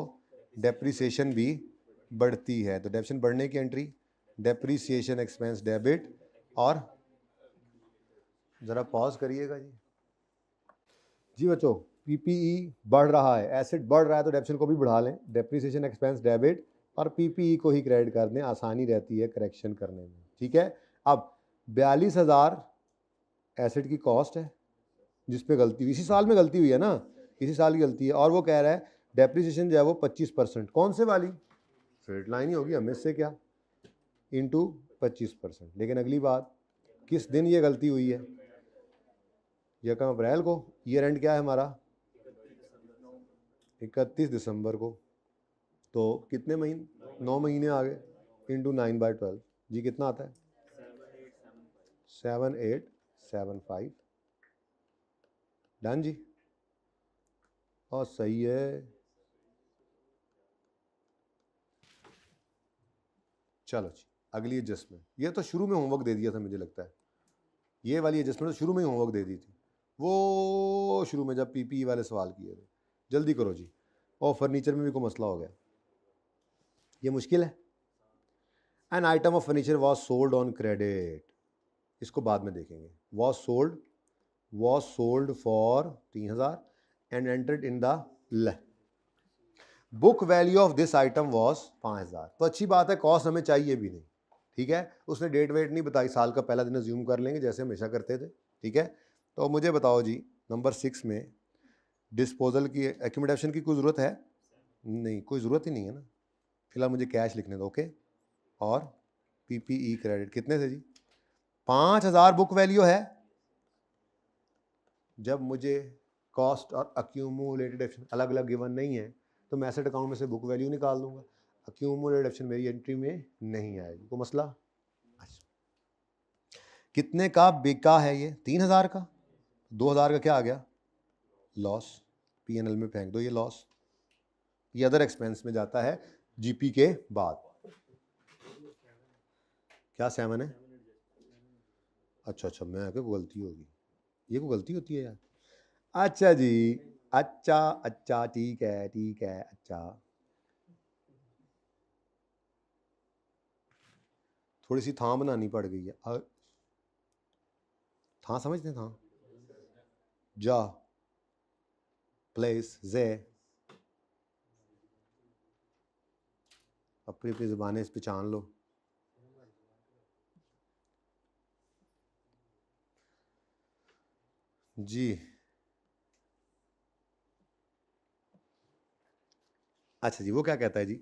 Speaker 1: डेप्रीसिएशन भी बढ़ती है, तो डेप्रीसिएशन बढ़ने की एंट्री डेप्रीसिएशन एक्सपेंस डेबिट, और ज़रा पॉज करिएगा जी बच्चों, पीपीई बढ़ रहा है, एसेट बढ़ रहा है तो डेप्रीसिएशन को भी बढ़ा लें, डेप्रीसिएशन एक्सपेंस डेबिट और पीपीई को ही क्रेडिट कर दें, आसानी रहती है करेक्शन करने में, ठीक है। अब 42,000 एसेट की कॉस्ट है जिस पे गलती हुई, इसी साल में गलती हुई है ना, इसी साल की गलती है, और वो कह रहा है डेप्रीसिएशन जो है वो 25%, कौन से वाली, स्ट्रेट लाइन ही होगी, हमें से क्या, इंटू 25%। लेकिन अगली बात, किस दिन ये गलती हुई है, 1 अप्रैल को, ईयर एंड क्या है हमारा 31 दिसंबर को, तो कितने महीने, 9 महीने आ गए, इंटू 9/12 जी, कितना आता है 7875, डन जी। और सही है। चलो जी, अगली एडजस्टमेंट। ये तो शुरू में होमवर्क दे दिया था मुझे लगता है, ये वाली एडजस्टमेंट तो शुरू में ही होमवर्क दे दी थी, वो शुरू में जब पीपीई वाले सवाल किए थे। जल्दी करो जी। और फर्नीचर में भी कोई मसला हो गया, ये मुश्किल है। An item of furniture was sold on credit, इसको बाद में देखेंगे। Was sold for 3000 and entered in the book value of this item was 5000। तो अच्छी बात है, कॉस्ट हमें चाहिए भी नहीं, ठीक है। उसने डेट वेट नहीं बताई, साल का पहला दिन अज्यूम कर लेंगे जैसे हमेशा करते थे, ठीक है। तो मुझे बताओ जी, नंबर 6 में डिस्पोजल की एक्यूमुलेशन की कोई ज़रूरत है नहीं, कोई ज़रूरत ही नहीं है ना। फिलहाल मुझे कैश लिखने दो, ओके। और पीपीई क्रेडिट कितने थे जी? 5000 बुक वैल्यू है। जब मुझे कॉस्ट और अक्यूमुलेटेड एक्शन अलग अलग गिवन नहीं है तो मैं एसेट अकाउंट में से बुक वैल्यू निकाल दूंगा। अक्यूमुलेटेड एक्शन मेरी एंट्री में नहीं आएगी, कोई मसला? अच्छा, कितने का बिका है ये? 3000 का। 2000 का क्या आ गया? लॉस। पीएनएल में फेंक दो ये लॉस, ये अदर एक्सपेंस में जाता है जीपी के बाद। क्या 7 है? अच्छा, मैं कोई गलती होगी, ये कोई गलती होती है यार। अच्छा जी, अच्छा, ठीक है, अच्छा। थोड़ी सी थां बनानी पड़ गई है। थां समझते हैं? थां, जा, प्लेस, जे, अपनी अपनी ज़ुबानें इस पहचान लो। जी अच्छा जी, वो क्या कहता है जी?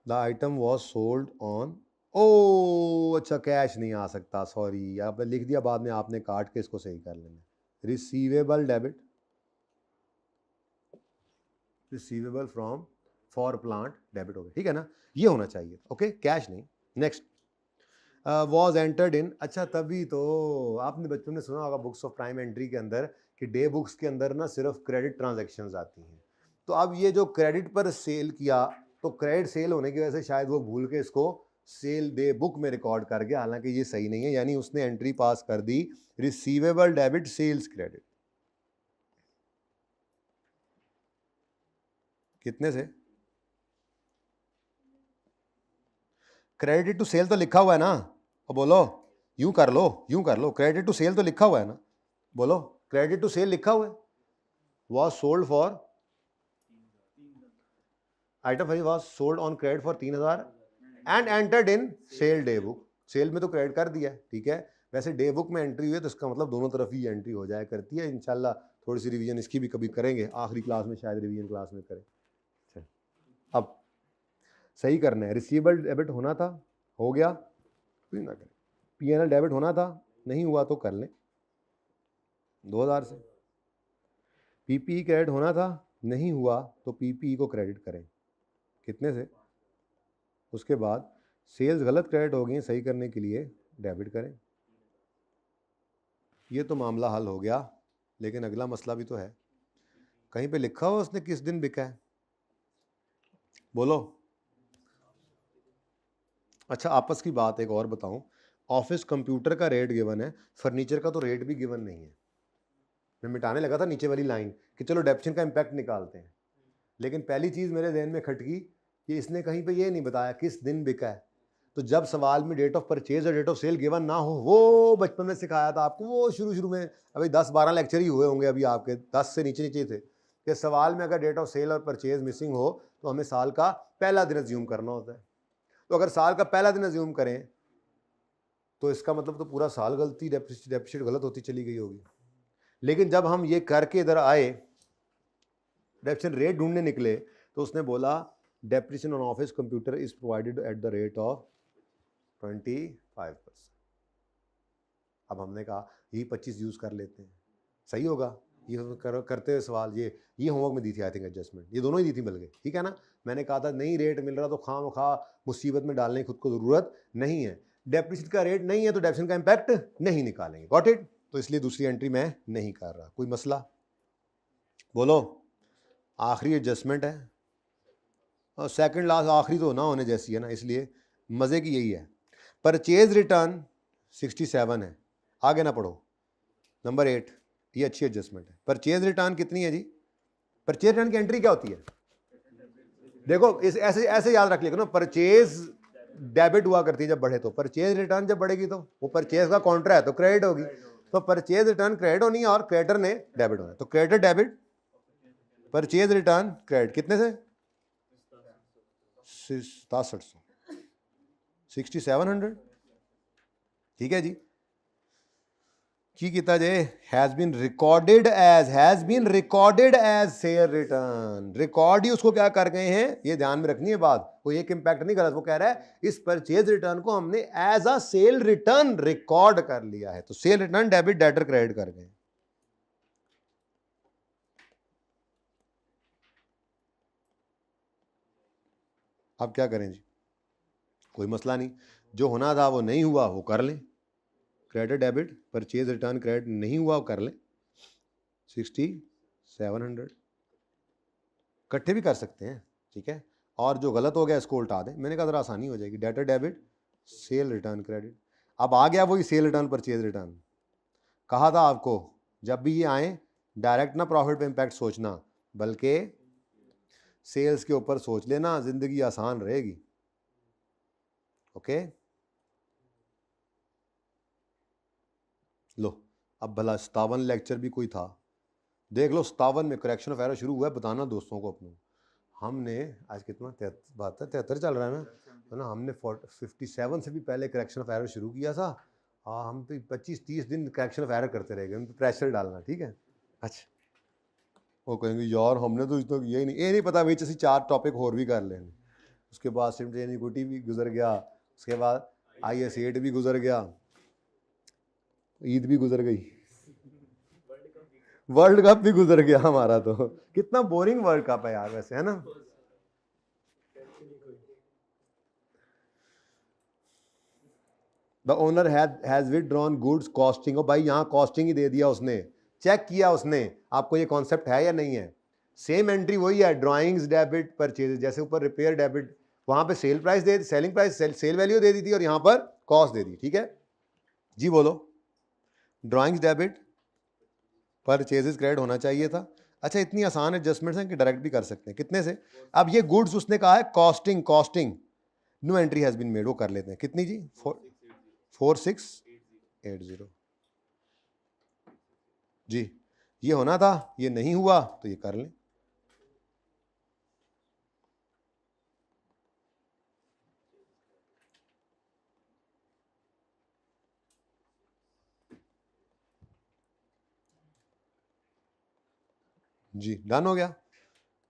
Speaker 1: The item was sold on, ओ अच्छा, कैश नहीं आ सकता, सॉरी, आपने लिख दिया, बाद में आपने काट के इसको सही कर लेना। Receivable debit, receivable from for plant debit हो गया, ठीक है ना, ये होना चाहिए, ओके, कैश नहीं। नेक्स्ट, वॉज एंटर्ड इन, अच्छा तभी तो आपने बच्चों ने सुना होगा बुक्स ऑफ प्राइम एंट्री के अंदर कि डे बुक्स के अंदर ना सिर्फ क्रेडिट ट्रांजैक्शंस आती हैं। तो अब ये जो क्रेडिट पर सेल किया, तो क्रेडिट सेल होने की वजह से शायद वो भूल के इसको सेल डे बुक में रिकॉर्ड कर गया, हालांकि ये सही नहीं है, यानी उसने एंट्री पास कर दी रिसीवेबल डेबिट सेल्स क्रेडिट। कितने से? क्रेडिट टू सेल तो लिखा हुआ है ना, और बोलो, यूं कर लो, क्रेडिट टू सेल तो लिखा हुआ है ना, बोलो, क्रेडिट टू सेल लिखा हुआ है। Was sold for, item was sold on credit for 3000 and entered in sale day book. Sale में तो क्रेडिट कर दिया, ठीक है। वैसे डे बुक में एंट्री हुई है तो इसका मतलब दोनों तरफ ही एंट्री हो जाया करती है। इंशाल्लाह थोड़ी सी रिवीजन इसकी भी कभी करेंगे, आखिरी क्लास में शायद रिवीजन क्लास में करें। अब सही करना है, रिसीवेबल डेबिट होना था, हो गया, फिर ना करें। पीएनएल डेबिट होना था, नहीं हुआ तो कर लें 2000 से। पीपीई क्रेडिट होना था, नहीं हुआ तो पीपीई को क्रेडिट करें, कितने से? उसके बाद सेल्स गलत क्रेडिट हो गई, सही करने के लिए डेबिट करें। ये तो मामला हल हो गया, लेकिन अगला मसला भी तो है। कहीं पे लिखा हो उसने किस दिन बिका है? बोलो। अच्छा, आपस की बात एक और बताऊं, ऑफिस कंप्यूटर का रेट गिवन है, फर्नीचर का तो रेट भी गिवन नहीं है। मैं मिटाने लगा था नीचे वाली लाइन कि चलो डेप्शन का इम्पैक्ट निकालते हैं, लेकिन पहली चीज़ मेरे जहन में खटकी कि इसने कहीं पे ये नहीं बताया किस दिन बिका है। तो जब सवाल में डेट ऑफ परचेज और डेट ऑफ सेल गिवन ना हो, वो बचपन में सिखाया था आपको, वो शुरू में, अभी 10-12 लेक्चर ही हुए होंगे अभी आपके, 10 से नीचे थे, कि सवाल में अगर डेट ऑफ सेल और परचेज मिसिंग हो तो हमें साल का पहला दिन अज्यूम करना होता है। तो अगर साल का पहला दिन अज्यूम करें तो इसका मतलब तो पूरा साल गलती, डेप्सिट गलत होती चली गई होगी। लेकिन जब हम ये करके इधर आए, डेप्शन रेट ढूंढने निकले, तो उसने बोला depreciation on office computer is provided at the rate of 25%। अब हमने कहा यही 25 यूज़ कर लेते हैं, सही होगा। ये करते हुए सवाल, ये होमवर्क में दी थी आई थिंक एडजस्टमेंट, ये दोनों ही दी थी बल्कि, ठीक है ना। मैंने कहा था नहीं रेट मिल रहा तो खामखा मुसीबत में डालने की खुद को ज़रूरत नहीं है। डेप्रिसिएशन का रेट नहीं है तो डेप्रिसिएशन का इम्पैक्ट नहीं निकालेंगे, गॉट इट। तो इसलिए दूसरी एंट्री मैं नहीं कर रहा, कोई मसला? बोलो, आखिरी एडजस्टमेंट है और सेकंड लास्ट आखिरी तो ना होने जैसी है ना, इसलिए मज़े की यही है। परचेज रिटर्न 67 है, आगे ना पढ़ो। नंबर 8, ये अच्छी एडजस्टमेंट है। परचेज रिटर्न कितनी है जी? परचेज रिटर्न की एंट्री क्या होती है? देखो इस ऐसे ऐसे याद रख लिया ना, परचेज डेबिट हुआ करती है जब बढ़े, तो परचेज रिटर्न जब बढ़ेगी तो वो परचेज का काउंटर है तो क्रेडिट होगी, तो परचेज रिटर्न क्रेडिट होनी है और क्रेडिटर ने डेबिट होना है, तो creditor debit, purchase return credit कितने से? 6700, 6700। ठीक है जी, की किता जे has been recorded as share return. Record ही उसको क्या कर गए हैं, ये ध्यान में रखनी है बात, कोई एक इंपैक्ट नहीं गलत। वो कह रहा है इस परचेज रिटर्न को हमने as a sale return record कर लिया है, तो sale return debit debtor credit कर गए। अब क्या करें जी? कोई मसला नहीं, जो होना था वो नहीं हुआ, वो कर लें, credit debit purchase return credit नहीं हुआ वो कर लें, 6700 इकट्ठे भी कर सकते हैं, ठीक है। और जो गलत हो गया इसको उल्टा दें, मैंने कहा जरा आसानी हो जाएगी। Debtor debit cell return credit, अब आ गया वही सेल रिटर्न परचेज रिटर्न। कहा था आपको जब भी ये आए डायरेक्ट ना प्रॉफिट पे इंपैक्ट सोचना, बल्कि सेल्स के ऊपर सोच लेना, जिंदगी आसान रहेगी। ओके, लो अब भला 57 लेक्चर भी कोई था, देख लो 57 में करेक्शन ऑफ एरर शुरू हुआ है, बताना दोस्तों को अपने। हमने आज कितना 73 चल रहा है ना, तो ना हमने 57 से भी पहले करेक्शन ऑफ एरर शुरू किया था। हम तो 25-30 दिन करेक्शन ऑफ एरर करते रह गए, हम तो प्रेशर डालना, ठीक है। अच्छा, वो कहेंगे यार हमने तो इतना यही नहीं, ये नहीं पता भाई ਅਸੀਂ 4 टॉपिक और भी कर लेंगे। उसके बाद सिमटन इक्विटी भी गुजर गया, उसके बाद IS 8 भी गुजर गया, ईद भी गुजर गई, वर्ल्ड कप भी गुजर गया हमारा। तो कितना बोरिंग वर्ल्ड कप है यार वैसे, है ना। The owner has withdrawn goods costing, और भाई यहाँ कॉस्टिंग ही दे दिया उसने, चेक किया उसने, आपको ये कॉन्सेप्ट है या नहीं है। सेम एंट्री वही है, ड्राइंग्स डेबिट परचेज, जैसे ऊपर रिपेयर डेबिट, वहां पे सेल प्राइस दे, सेलिंग प्राइस सेल वैल्यू दे दी थी और यहाँ पर कॉस्ट दे दी, ठीक है जी। बोलो, ड्राइंग्स डेबिट परचेजेस क्रेडिट होना चाहिए था। अच्छा, इतनी आसान एडजस्टमेंट्स हैं कि डायरेक्ट भी कर सकते हैं। कितने से? अब ये गुड्स उसने कहा है costing new entry has been made, वो कर लेते हैं। कितनी जी? 4680 जी। ये होना था, ये नहीं हुआ, तो ये कर लें। जी डन हो गया,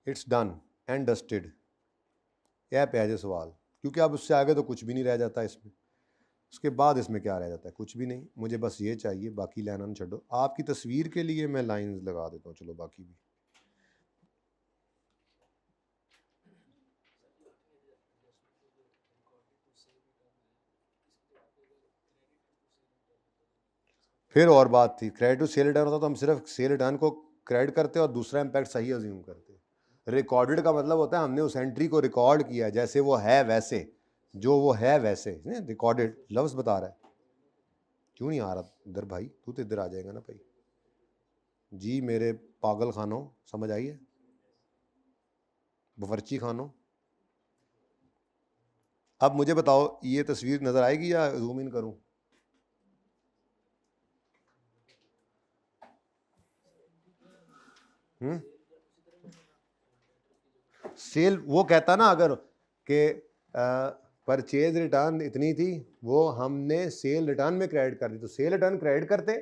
Speaker 1: इट्स डन एंड डस्टेड। यह पे है सवाल, क्योंकि अब उससे आगे तो कुछ भी नहीं रह जाता इसमें, उसके बाद इसमें क्या रह जाता है? कुछ भी नहीं। मुझे बस ये चाहिए, बाकी लाइन न छोड़ो। आपकी तस्वीर के लिए मैं लाइंस लगा देता हूँ, चलो बाकी भी। फिर और बात थी, क्रेडिट टू सेल रिटर्न होता तो हम सिर्फ सेल रिटर्न को क्रेडिट करते और दूसरा इम्पैक्ट सही अज्यूम करते। रिकॉर्डेड का मतलब होता है हमने उस एंट्री को रिकॉर्ड किया, जैसे वो है वैसे, जो वो है वैसे। रिकॉर्डेड लफ्ज़ बता रहा है। क्यों नहीं आ रहा इधर भाई? तू तो इधर आ जाएगा ना भाई। जी मेरे पागल खानों, समझ आई है? बफरची खानों, अब मुझे बताओ ये तस्वीर नज़र आएगी या जूम इन करूं? सेल वो कहता ना अगर कि परचेज रिटर्न इतनी थी, वो हमने सेल रिटर्न में क्रेडिट कर दी, तो सेल रिटर्न क्रेडिट करते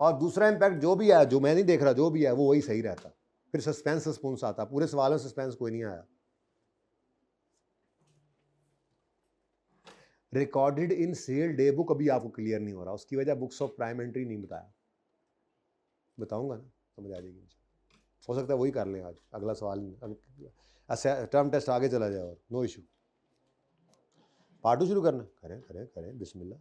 Speaker 1: और दूसरा इंपैक्ट जो भी है, जो मैं नहीं देख रहा, जो भी है वो वही सही रहता। फिर सस्पेंस आता, पूरे सवाल में सस्पेंस कोई नहीं आया। Recorded in sale day book अभी आपको क्लियर नहीं हो रहा, उसकी वजह बुक्स ऑफ प्राइम एंट्री नहीं बताया, बताऊंगा ना, समझ आ जाएगी। हो सकता है वही कर लें आज, अगला सवाल टर्म टेस्ट आगे चला जाए और नो इशू। पार्ट 2 शुरू करना, करें बिस्मिल्लाह।